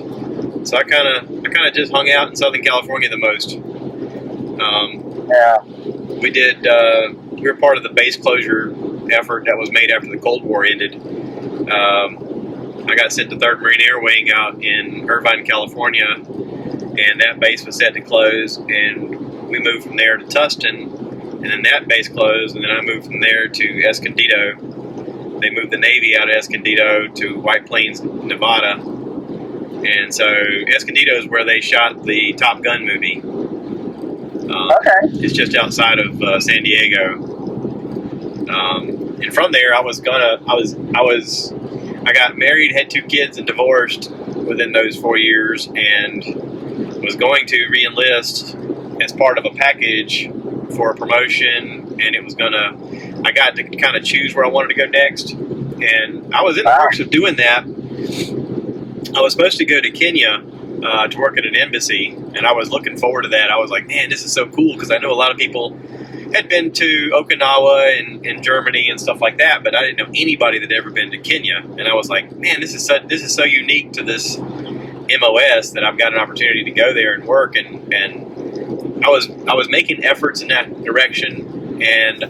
so I kind of just hung out in Southern California the most. We did. We were part of the base closure effort that was made after the Cold War ended. I got sent to 3rd Marine Air Wing out in Irvine, California, and that base was set to close. And we moved from there to Tustin, and then that base closed. And then I moved from there to Escondido. They moved the Navy out of Escondido to White Plains, Nevada. And so Escondido is where they shot the Top Gun movie. It's just outside of San Diego. And from there, I got married, had 2 kids, and divorced within those 4 years, and was going to re-enlist as part of a package for a promotion and I got to kind of choose where I wanted to go next. And I was in the works of doing that. I was supposed to go to Kenya to work at an embassy, and I was looking forward to that. I was like, man, this is so cool, because I know a lot of people had been to Okinawa and Germany and stuff like that, but I didn't know anybody that had ever been to Kenya. And I was like, man, this is so unique to this MOS that I've got an opportunity to go there and work. And I was making efforts in that direction, and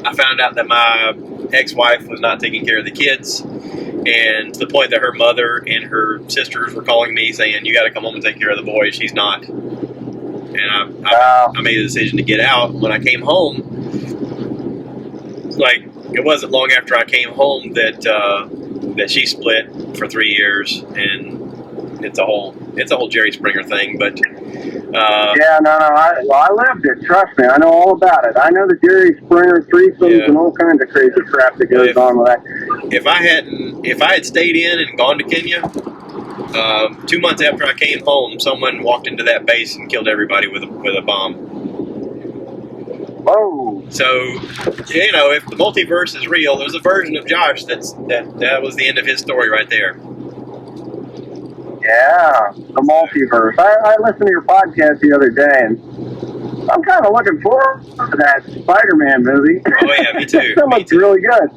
I found out that my ex-wife was not taking care of the kids, and to the point that her mother and her sisters were calling me saying, you got to come home and take care of the boys. She's not. And I made a decision to get out. When I came home, like, it wasn't long after I came home that she split for 3 years, and it's a whole Jerry Springer thing. But I lived it. Trust me, I know all about it. I know the Jerry Springer threesomes and all kinds of crazy crap that goes on with that. If I had stayed in and gone to Kenya, 2 months after I came home, someone walked into that base and killed everybody with a bomb. Whoa! So, if the multiverse is real, there's a version of Josh that was the end of his story right there. Yeah, the multiverse. I listened to your podcast the other day, and I'm kind of looking forward to that Spider-Man movie. Oh yeah, me too. That looked really good.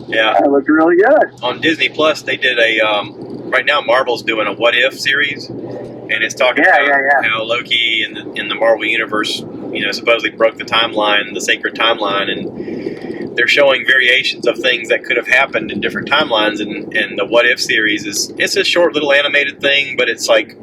Yeah, it looked really good. On Disney Plus, they did right now Marvel's doing a What If series, and it's talking about how Loki in the Marvel universe, supposedly broke the timeline, the sacred timeline, and they're showing variations of things that could have happened in different timelines. And the What If series it's a short little animated thing, but it's like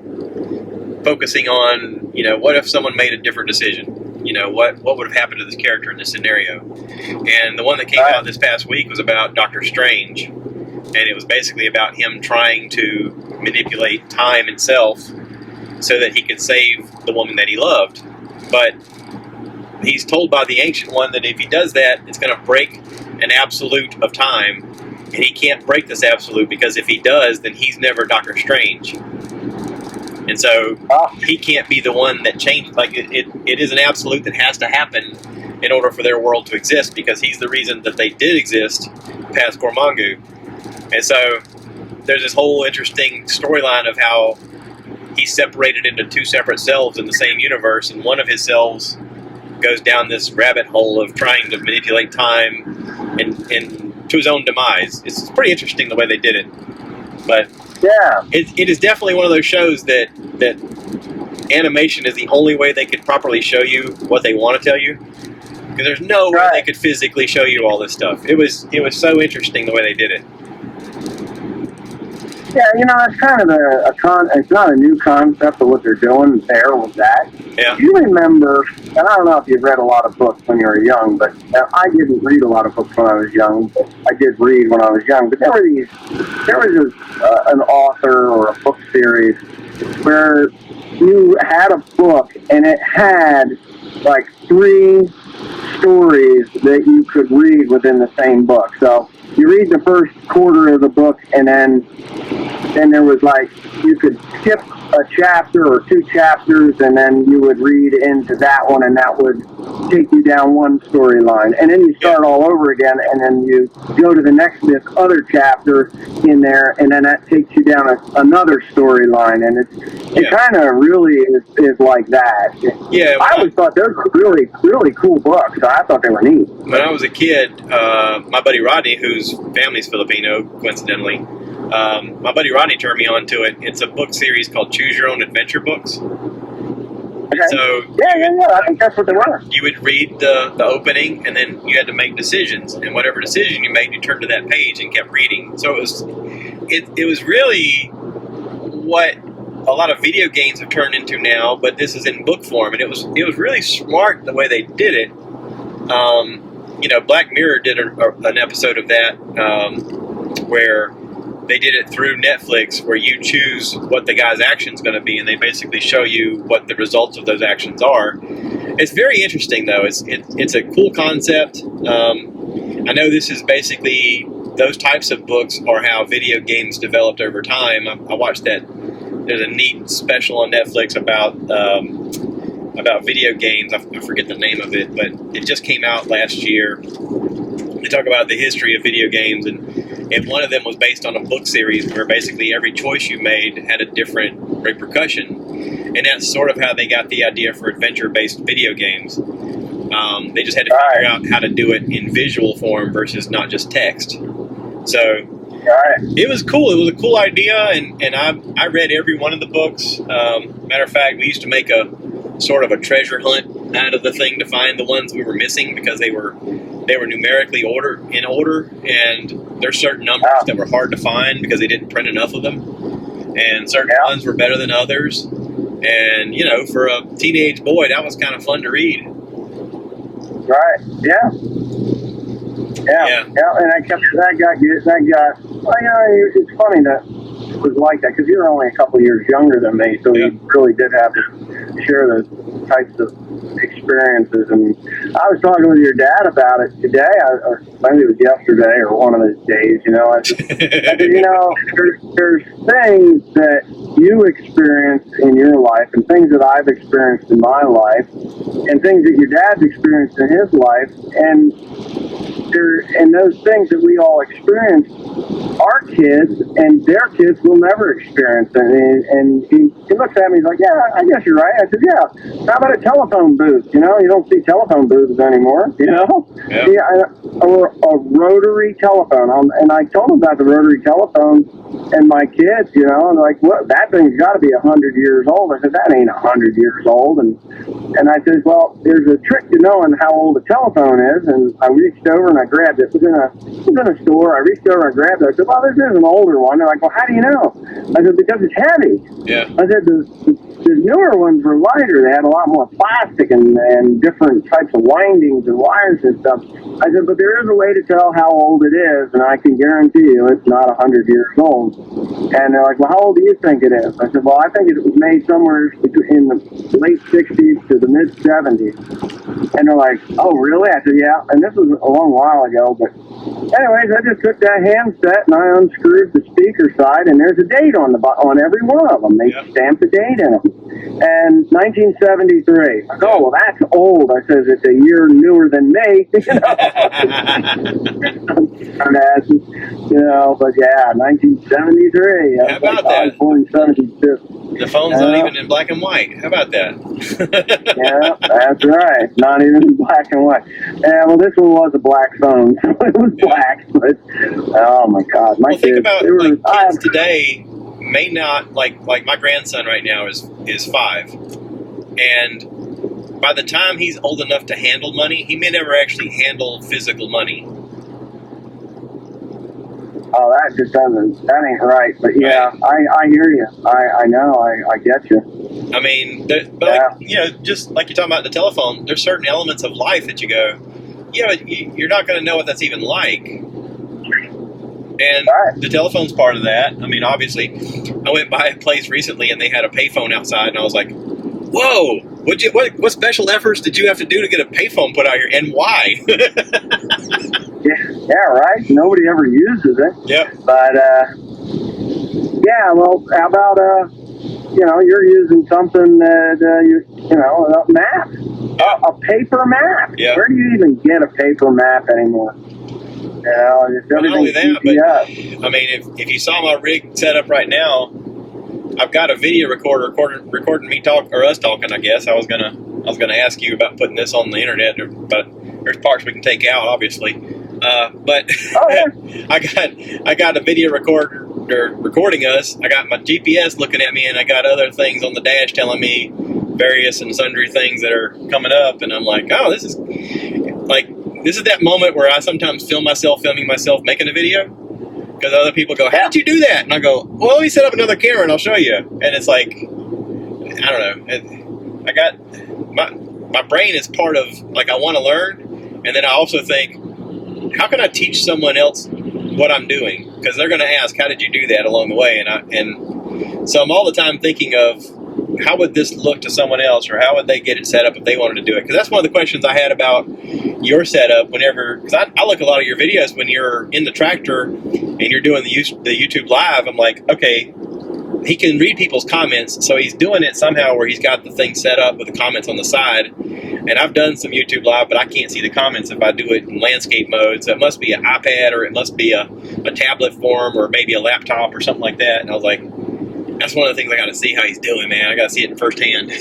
focusing on, what if someone made a different decision? What would have happened to this character in this scenario? And the one that came out this past week was about Doctor Strange, and it was basically about him trying to manipulate time itself so that he could save the woman that he loved. But he's told by the Ancient One that if he does that, it's going to break an absolute of time, and he can't break this absolute, because if he does, then he's never Doctor Strange. And so he can't be the one that changed. Like, it is an absolute that has to happen in order for their world to exist, because he's the reason that they did exist past Gormangu. And so there's this whole interesting storyline of how he's separated into two separate selves in the same universe, and one of his selves goes down this rabbit hole of trying to manipulate time and to his own demise. It's pretty interesting the way they did it. But it is definitely one of those shows that animation is the only way they could properly show you what they want to tell you, because there's no way they could physically show you all this stuff. It was so interesting the way they did it. Yeah, it's kind of it's not a new concept of what they're doing there with that. Yeah. You remember, and I don't know if you've read a lot of books when you were young, but I didn't read a lot of books when I was young. I did read when I was young, but there was an author or a book series where you had a book and it had like 3 stories that you could read within the same book. So you read the first quarter of the book, and then there was like, you could skip a chapter or 2 chapters, and then you would read into that one, and that would take you down one storyline. And then you start all over again, and then you go to the next other chapter in there, and then that takes you down another storyline. And it kind of really is like that. Yeah, I always thought those were really, really cool books. So I thought they were neat. When I was a kid, my buddy Rodney, whose family's Filipino, coincidentally, my buddy Rodney turned me on to it. It's a book series called Choose Your Own Adventure books. Okay. So I think that's what they were. you would read the opening, and then you had to make decisions, and whatever decision you made, you turned to that page and kept reading. So it was really what a lot of video games have turned into now, but this is in book form, and it was really smart the way they did it. Black Mirror did an episode of that where they did it through Netflix, where you choose what the guy's action's going to be, and they basically show you what the results of those actions are. It's very interesting, though. It's a cool concept. I know this is basically, those types of books are how video games developed over time. I watched that. There's a neat special on Netflix about about video games. I forget the name of it, but it just came out last year. They talk about the history of video games, and one of them was based on a book series where basically every choice you made had a different repercussion. And that's sort of how they got the idea for adventure-based video games. They just had to figure out how to do it in visual form versus not just text. So it was cool. It was a cool idea, and I read every one of the books. Matter of fact, we used to make a sort of a treasure hunt out of the thing to find the ones we were missing, because they were numerically in order, and there's certain numbers that were hard to find because they didn't print enough of them, and certain ones were better than others. And you know, for a teenage boy, that was kind of fun to read. Right. Yeah. And that got. Well, you know, it's funny that it was like that, because you were only a couple of years younger than me, so we really did have to share those types of experiences. And I was talking with your dad about it today, or maybe it was yesterday or one of those days. You know, I said, you know, there's things that you experience in your life, and things that I've experienced in my life, and things that your dad's experienced in his life, and those things that we all experience, our kids and their kids will never experience. And he looks at me, he's like, yeah, I guess you're right. I said, yeah, how about a telephone booth? You know, you don't see telephone booths anymore, you know? Or a rotary telephone. And I told him about the rotary telephone and my kids, you know, and like, what, that thing's got to be 100 years old. I said, that ain't 100 years old. And I said, well, there's a trick to knowing how old a telephone is. And I reached over and I grabbed it. It was in a store. I reached over and I grabbed it. I said, well, this is an older one. They're like, well, how do you know? I said, because it's heavy. Yeah. I said, the newer ones were lighter. They had a lot more plastic and different types of windings and wires and stuff. I said, but there is a way to tell how old it is, and I can guarantee you it's not 100 years old. And they're like, well, how old do you think it is? I said, well, I think it was made somewhere in the late 60s to the mid 70s. And they're like, oh, really? I said, yeah. And this was a long while ago, but anyways, I just took that handset and I unscrewed the speaker side, and there's a date on every one of them. They stamped the date in them. And 1973. I go, oh, well, that's old. I says, it's a year newer than me. You know, but yeah, 1973. How about that? I was born in 72. The phone's not even in black and white. How about that? Yeah, that's right. Not even in black and white. Yeah, well, this one was a black phone. It was black, but oh my God, my well, kids. Think about like, kids today may not like my grandson right now is 5, and by the time he's old enough to handle money, he may never actually handle physical money. Oh, that just doesn't. That ain't right. But yeah, right. I hear you. I know. I get you. I mean, but like, you know, just like you're talking about the telephone, there's certain elements of life that you go, yeah, but you're not going to know what that's even like. And the telephone's part of that. I mean, obviously, I went by a place recently and they had a payphone outside, and I was like, whoa, what special efforts did you have to do to get a payphone put out here, and why? Yeah, right. Nobody ever uses it. Yep. But yeah, well, how about you know, you're using something that you know, a map, a paper map. Yeah. Where do you even get a paper map anymore? You know, it's not only that, GPS. but I mean, if you saw my rig set up right now, I've got a video recorder recording me us talking. I guess I was gonna ask you about putting this on the internet, but there's parts we can take out, obviously. But I got a video recorder recording us. I got my GPS looking at me, and I got other things on the dash telling me various and sundry things that are coming up. And I'm like, oh, this is that moment where I sometimes film myself filming myself making a video, because other people go, how did you do that? And I go, well, let me set up another camera and I'll show you. And it's like, I don't know. I got my brain is part of, like, I want to learn, and then I also think, how can I teach someone else what I'm doing? Because they're going to ask, how did you do that along the way? And so I'm all the time thinking of, how would this look to someone else, or how would they get it set up if they wanted to do it? Because that's one of the questions I had about your setup whenever, because I look at a lot of your videos when you're in the tractor and you're doing the YouTube live. I'm like, okay, he can read people's comments, so he's doing it somehow where he's got the thing set up with the comments on the side. And I've done some YouTube Live, but I can't see the comments if I do it in landscape mode. So it must be an iPad, or it must be a tablet form, or maybe a laptop or something like that. And I was like, that's one of the things I got to see how he's doing, man. I got to see it firsthand. No,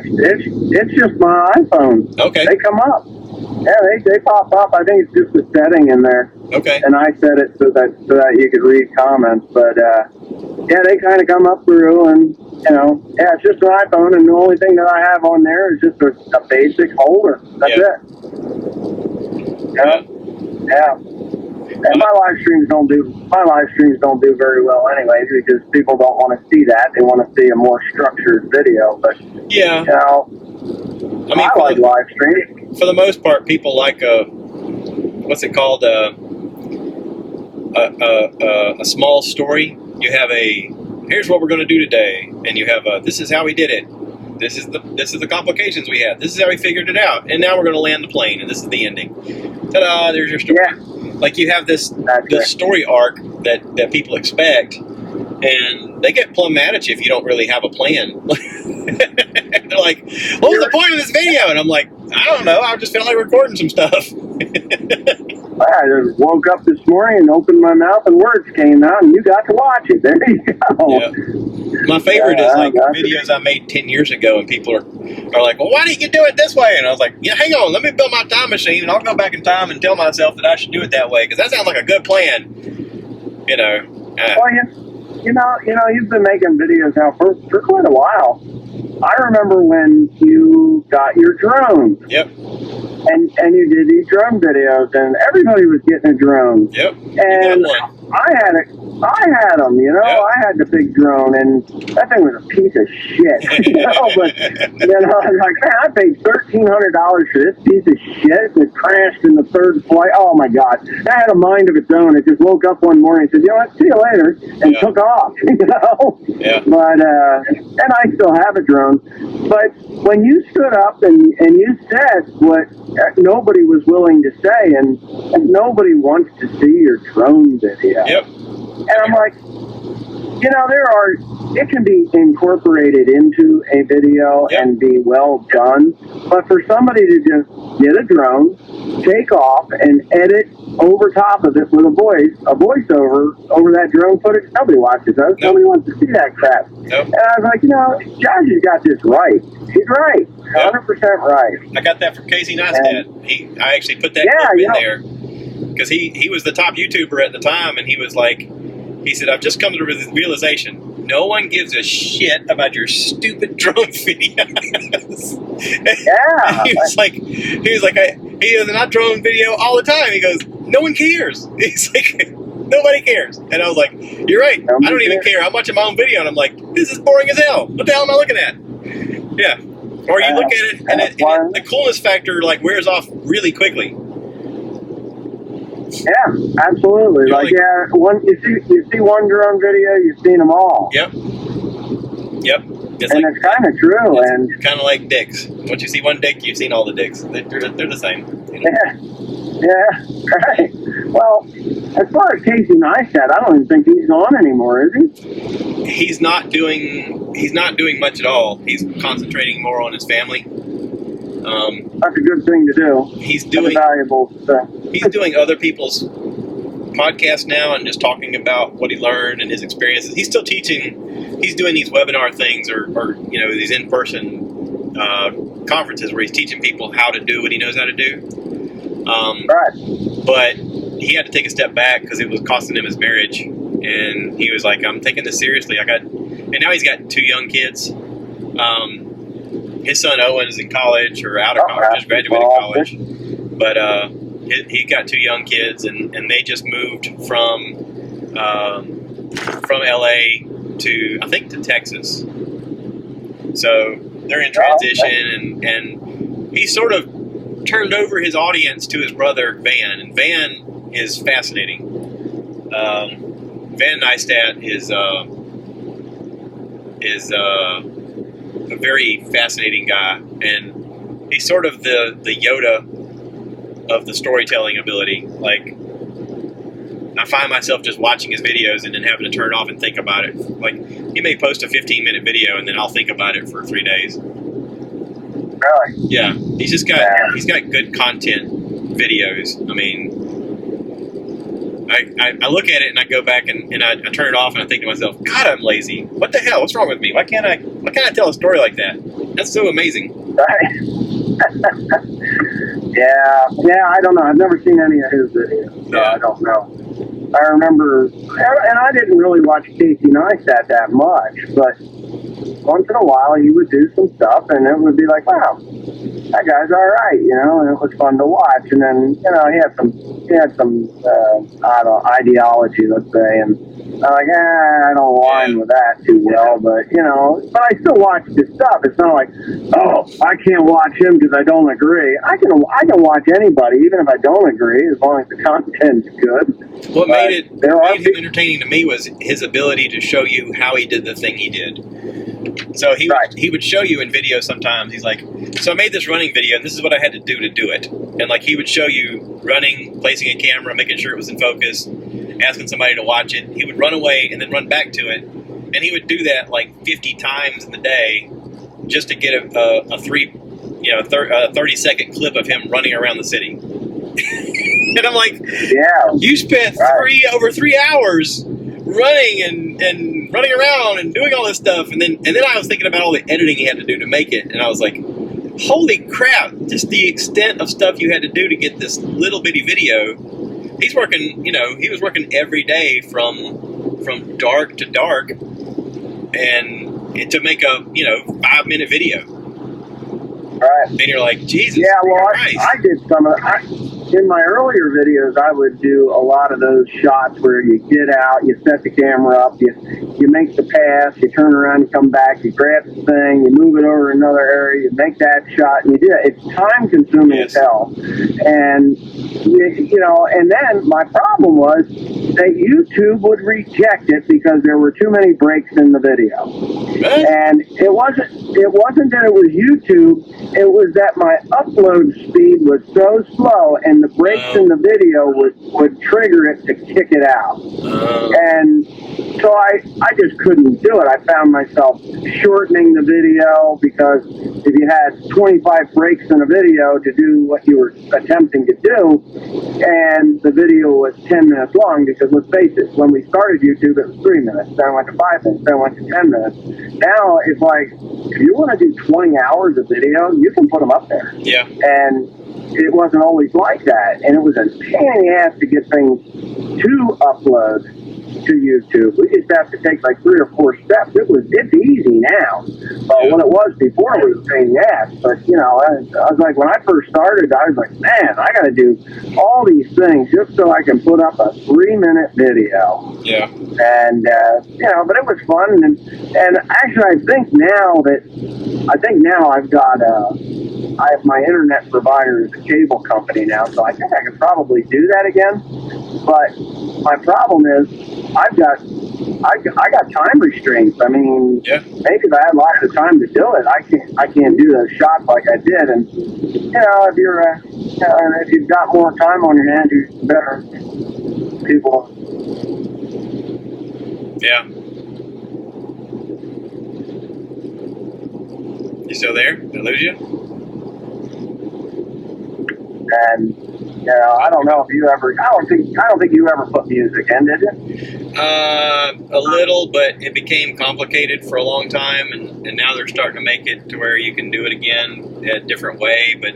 it's just my iPhone. Okay. They come up. Yeah, they pop up. I think it's just a setting in there. Okay. And I set it so that you could read comments. But yeah, they kind of come up through, and yeah, it's just an iPhone, and the only thing that I have on there is just a basic holder. That's it. Yeah. And my live streams don't do very well anyway, because people don't want to see that. They want to see a more structured video. But yeah, I mean, I like live streaming. For the most part, people like what's it called? A small story. You have here's what we're going to do today, and you have this is how we did it. This is the complications we had. This is how we figured it out, and now we're going to land the plane, and this is the ending. Ta-da! There's your story. Yeah. Like you have this story arc that people expect, and they get plumb mad at you if you don't really have a plan. They're like, what was the point of this video? And I'm like, I don't know. I just felt like recording some stuff. I just woke up this morning and opened my mouth and words came out, and you got to watch it. There you go. Yeah. My favorite is like videos I made 10 years ago, and people are like, well, why didn't you do it this way? And I was like, yeah, hang on, let me build my time machine, and I'll go back in time and tell myself that I should do it that way, because that sounds like a good plan. Well, you've been making videos now for quite a while. I remember when you got your drone. Yep. And you did these drone videos, and everybody was getting a drone. Yep. And I had them, Yep. I had the big drone, and that thing was a piece of shit. But I was like, man, I paid $1,300 for this piece of shit. It crashed in the third flight. Oh my God, that had a mind of its own. It just woke up one morning and said, what? See you later, and took off. Yeah. But and I still have a drone. But when you stood up and you said what nobody was willing to say, and nobody wants to see your drone video. Yep. And I'm like, it can be incorporated into a video and be well done, but for somebody to just get a drone, take off, and edit over top of it with a voiceover over that drone footage, nobody watches those. Nope. Nobody wants to see that crap. Nope. And I was like, Josh has got this right. He's right. 100% right. I got that from Casey Neistat. I actually put that clip in there because he was the top YouTuber at the time, and he said, I've just come to the realization, no one gives a shit about your stupid drone videos. Yeah. He was like, he goes, and I drone video all the time. He goes, no one cares. He's like, nobody cares. And I was like, you're right. I don't even care. I'm watching my own video, and I'm like, this is boring as hell. What the hell am I looking at? Yeah. Or you look at it, and the coolness factor wears off really quickly. Yeah, absolutely. You see one drone video, you've seen them all. Yep. It's kind of true. It's kind of like dicks. Once you see one dick, you've seen all the dicks. They're the same. Yeah, right. Well, as far as Casey Neistat, I don't even think he's on anymore, is he? He's not doing much at all. He's concentrating more on his family. That's a good thing to do. He's doing valuable stuff. He's doing other people's podcasts now and just talking about what he learned and his experiences. He's still teaching. He's doing these webinar things or these in-person conferences where he's teaching people how to do what he knows how to do. Right. But he had to take a step back because it was costing him his marriage, and he was like, "I'm taking this seriously." And now he's got 2 young kids. His son Owen is in college or out of college, just graduated college. But he got 2 young kids, and they just moved from LA to Texas. So they're in transition, and he sort of turned over his audience to his brother Van, and Van is fascinating. Van Neistat is a very fascinating guy, and he's sort of the Yoda of the storytelling ability. I find myself just watching his videos and then having to turn it off and think about it. Like, he may post a 15-minute video and then I'll think about it for 3 days. Really? Yeah, he's got good content videos. I mean, I look at it and I go back and I turn it off and I think to myself, God, I'm lazy. What the hell? What's wrong with me? Why can't I tell a story like that? That's so amazing. Right. Yeah, I don't know. I've never seen any of his videos, so I don't know. I remember, and I didn't really watch Casey Neistat that much, but once in a while he would do some stuff, and it would be like, wow, that guy's all right, you know, and it was fun to watch. And then, you know, he had some I don't know, ideology, let's say, and I'm like, I don't align with that too well, but, you know, but I still watch his stuff. It's not like, oh, I can't watch him because I don't agree. I can watch anybody, even if I don't agree, as long as the content's good. What made him entertaining to me was his ability to show you how he did the thing he did. So he would show you in video sometimes. He's like, so I made this running video, and this is what I had to do it. And like, he would show you running, placing a camera, making sure it was in focus, asking somebody to watch it. He would run away and then run back to it, and he would do that like 50 times in the day just to get a 30-second clip of him running around the city. And I'm like, yeah, you spent over 3 hours running and running around and doing all this stuff, and then I was thinking about all the editing he had to do to make it, and I was like, holy crap, just the extent of stuff you had to do to get this little bitty video. He's working, you know, he was working every day from dark to dark, and to make a 5-minute video. Right. And you're like, Jesus. Yeah, well, Christ. I did some of in my earlier videos, I would do a lot of those shots where you get out, you set the camera up, you make the pass, you turn around, you come back, you grab the thing, you move it over to another area, you make that shot, and you do that. It's time consuming as hell. And, you know, and then my problem was that YouTube would reject it because there were too many breaks in the video. And it wasn't that it was YouTube, it was that my upload speed was so slow, and the breaks in the video would trigger it to kick it out. And so I just couldn't do it. I found myself shortening the video, because if you had 25 breaks in a video to do what you were attempting to do, and the video was 10 minutes long, because let's face it, when we started YouTube, it was 3 minutes, then it went to 5 minutes, then it went to 10 minutes. Now it's like, if you want to do 20 hours of video, you can put them up there. Yeah. And it wasn't always like that, and it was a pain in the ass to get things to upload to YouTube. We just have to take like 3 or 4 steps. It's easy now, but when it was before, it was a pain in the ass. But you know, I was like, when I first started, I was like, man, I got to do all these things just so I can put up a 3-minute video. Yeah. And you know, but it was fun, and actually, I think now I've got my internet provider is a cable company now, so I think I could probably do that again. But my problem is I got time restraints. I mean, maybe if I had lots of time to do it, I can't do those shots like I did. And you know, if you've got more time on your hands, you're better people. Yeah. You still there? Did I lose you? And you know, I don't know if you ever. I don't think you ever put music in, did you? A little, but it became complicated for a long time, and now they're starting to make it to where you can do it again a different way. But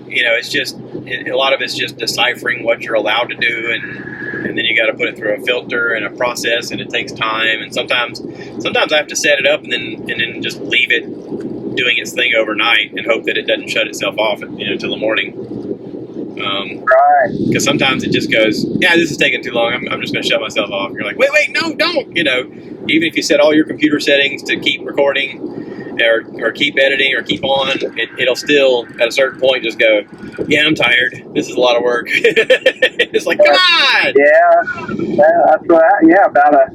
you know, it's just a lot of it's just deciphering what you're allowed to do, and then you got to put it through a filter and a process, and it takes time. And sometimes I have to set it up and then just leave it doing its thing overnight and hope that it doesn't shut itself off, till the morning. Because sometimes it just goes, yeah, this is taking too long. I'm just going to shut myself off. You're like, wait, no, don't. Even if you set all your computer settings to keep recording or keep editing or keep on, it'll still at a certain point just go, yeah, I'm tired. This is a lot of work. It's like, come on. Yeah, that's what. Yeah, about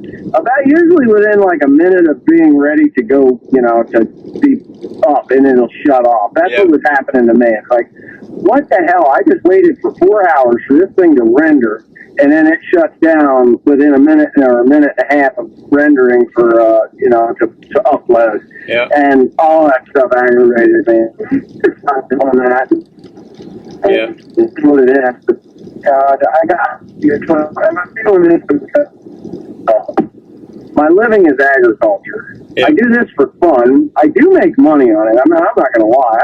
usually within like a minute of being ready to go, to be up, and it'll shut off. That's what was happening to me. It's like, what the hell? I just waited for 4 hours for this thing to render, and then it shuts down within a minute or a minute and a half of rendering for to upload. Yeah. And all that stuff aggravated me. Just not doing that. Yeah. It's what it is. But, I'm doing this because my living is agriculture. Yeah. I do this for fun. I do make money on it. I mean, I'm not going to lie.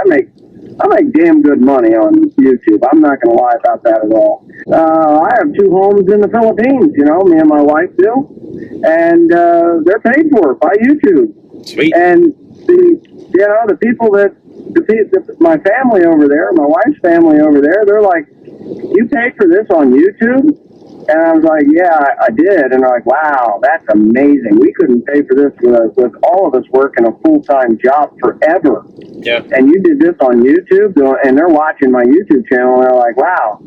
I make damn good money on YouTube. I'm not going to lie about that at all. I have 2 homes in the Philippines, me and my wife do. And they're paid for by YouTube. Sweet. And the people my family over there, my wife's family over there, they're like, you paid for this on YouTube? And I was like, yeah, I did. And they're like, wow, that's amazing. We couldn't pay for this with all of us working a full-time job forever. Yeah. And you did this on YouTube? And they're watching my YouTube channel, and they're like, wow,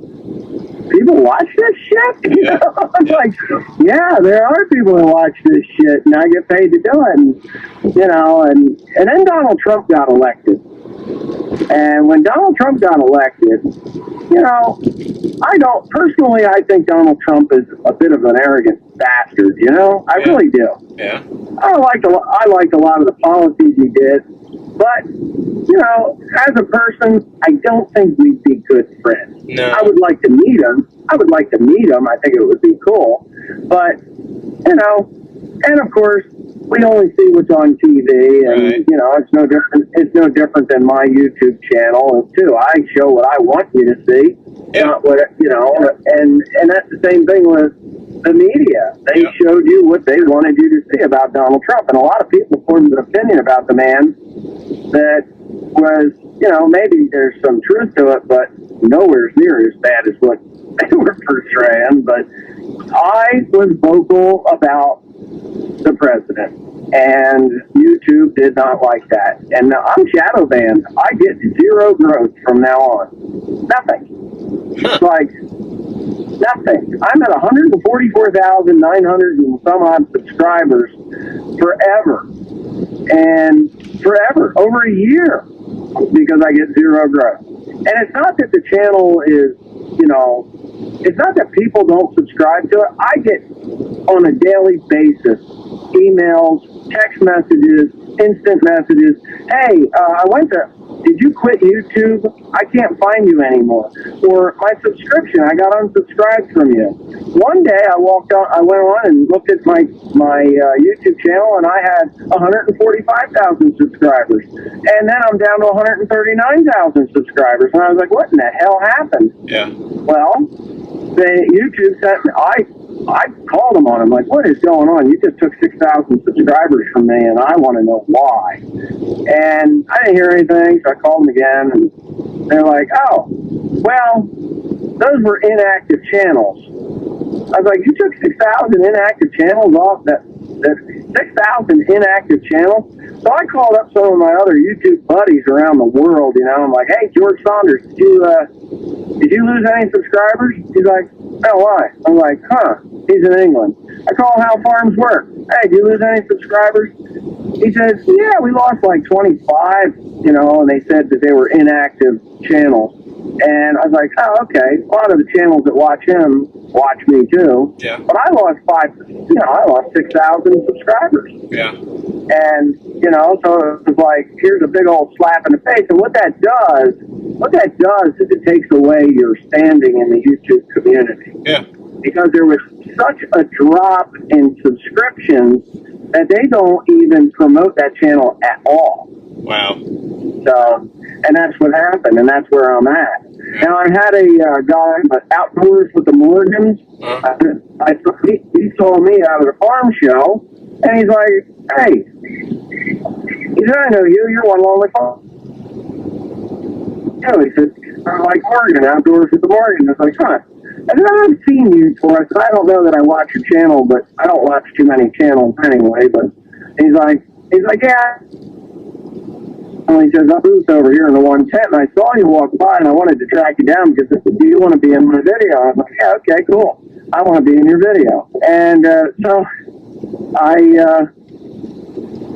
people watch this shit? Yeah. I was like, yeah, there are people that watch this shit, and I get paid to do it. And then Donald Trump got elected. And when Donald Trump got elected, I think Donald Trump is a bit of an arrogant bastard, I really do. Yeah. I liked a lot of the policies he did, but, as a person, I don't think we'd be good friends. No. I would like to meet him. I think it would be cool. But, and of course, we only see what's on TV, and right. It's no different. It's no different than my YouTube channel too. I show what I want you to see, not what and that's the same thing with the media. They showed you what they wanted you to see about Donald Trump, and a lot of people formed an opinion about the man that was, maybe there's some truth to it, but nowhere near as bad as what they were portraying. But I was vocal about the president, and YouTube did not like that. And I'm shadow banned. I get 0 growth from now on. Nothing. It's like nothing. I'm at 144,900 and some odd subscribers forever. And forever, over a year, because I get 0 growth. And it's not that the channel is, it's not that people don't subscribe to it. I get on a daily basis emails, text messages, instant messages. Hey, did you quit YouTube? I can't find you anymore. Or my subscription, I got unsubscribed from you. One day I went on and looked at my YouTube channel, and I had 145,000 subscribers. And then I'm down to 139,000 subscribers. And I was like, what in the hell happened? Yeah. Well, YouTube sent me, I called them on it. I'm like, what is going on? You just took 6,000 subscribers from me, and I want to know why. And I didn't hear anything, so I called them again, and they're like, oh, well, those were inactive channels. I was like, you took 6,000 inactive channels off that 6,000 inactive channels? So I called up some of my other YouTube buddies around the world, I'm like, hey, George Saunders, did you lose any subscribers? He's like, oh, why? I'm like, he's in England. I call How Farms Work. Hey, did you lose any subscribers? He says, yeah, we lost like 25, and they said that they were inactive channels. And I was like, oh, okay. A lot of the channels that watch him watch me too. Yeah. But I lost 6,000 subscribers. Yeah. And, so it was like, here's a big old slap in the face. And what that does is it takes away your standing in the YouTube community. Yeah. Because there was such a drop in subscriptions that they don't even promote that channel at all. Wow. So, and that's what happened, and that's where I'm at. Now, I had a guy, Outdoors with the Morgans. He saw me out of the farm show, and he's like, hey, he said, I know you, you're OneLonelyFarmer. He said, I'm like Morgan, Outdoors with the Morgan. I was like, huh. I said, I've seen you before. I said, I don't know that I watch your channel, but I don't watch too many channels anyway. But he's like, yeah. And he says, I booth over here in the 110, and I saw you walk by, and I wanted to track you down because I said, do you want to be in my video? I was like, yeah, okay, cool. I want to be in your video. And so I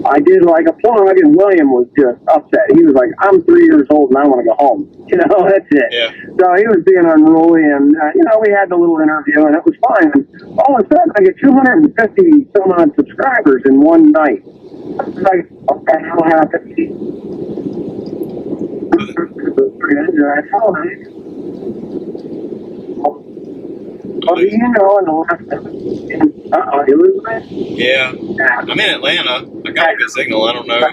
I did like a plug, and William was just upset. He was like, I'm 3 years old and I want to go home. You know, that's it. Yeah. So he was being unruly, and, you know, we had the little interview, and it was fine. And all of a sudden, I get 250 some odd subscribers in one night. I was like, what the hell happened? I told him, well, you know, in the last, Elizabeth? Yeah. I'm in Atlanta. I got a good signal. I don't know. Yeah,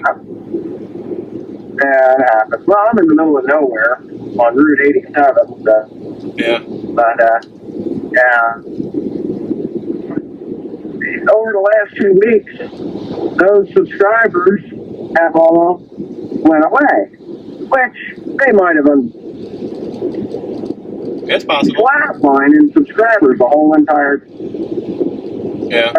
it happens. Well, I'm in the middle of nowhere on Route 87. So. Yeah. But, yeah. Over the last 2 weeks, those subscribers have all went away, which they might have It's possible. flatline in subscribers the whole entire. Yeah.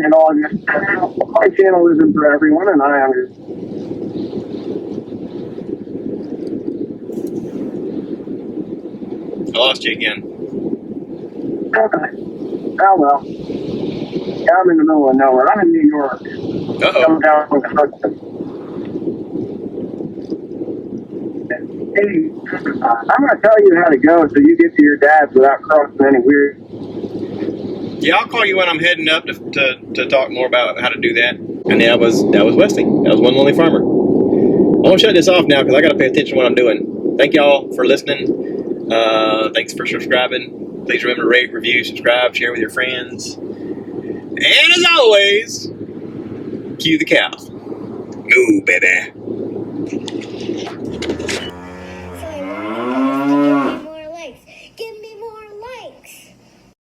In August, my channel isn't for everyone, and I understand. I lost you again. Okay. Oh well. Yeah, I'm in the middle of nowhere. I'm in New York. Uh-oh. I'm down with the Hudson. Hey, I'm going to tell you how to go so you get to your dad's without crossing any weird. Yeah, I'll call you when I'm heading up to talk more about how to do that. And that was Wesley. That was One Lonely Farmer. I'm going to shut this off now because I got to pay attention to what I'm doing. Thank y'all for listening. Thanks for subscribing. Please remember to rate, review, subscribe, share with your friends. And as always, cue the cow. Moo, baby.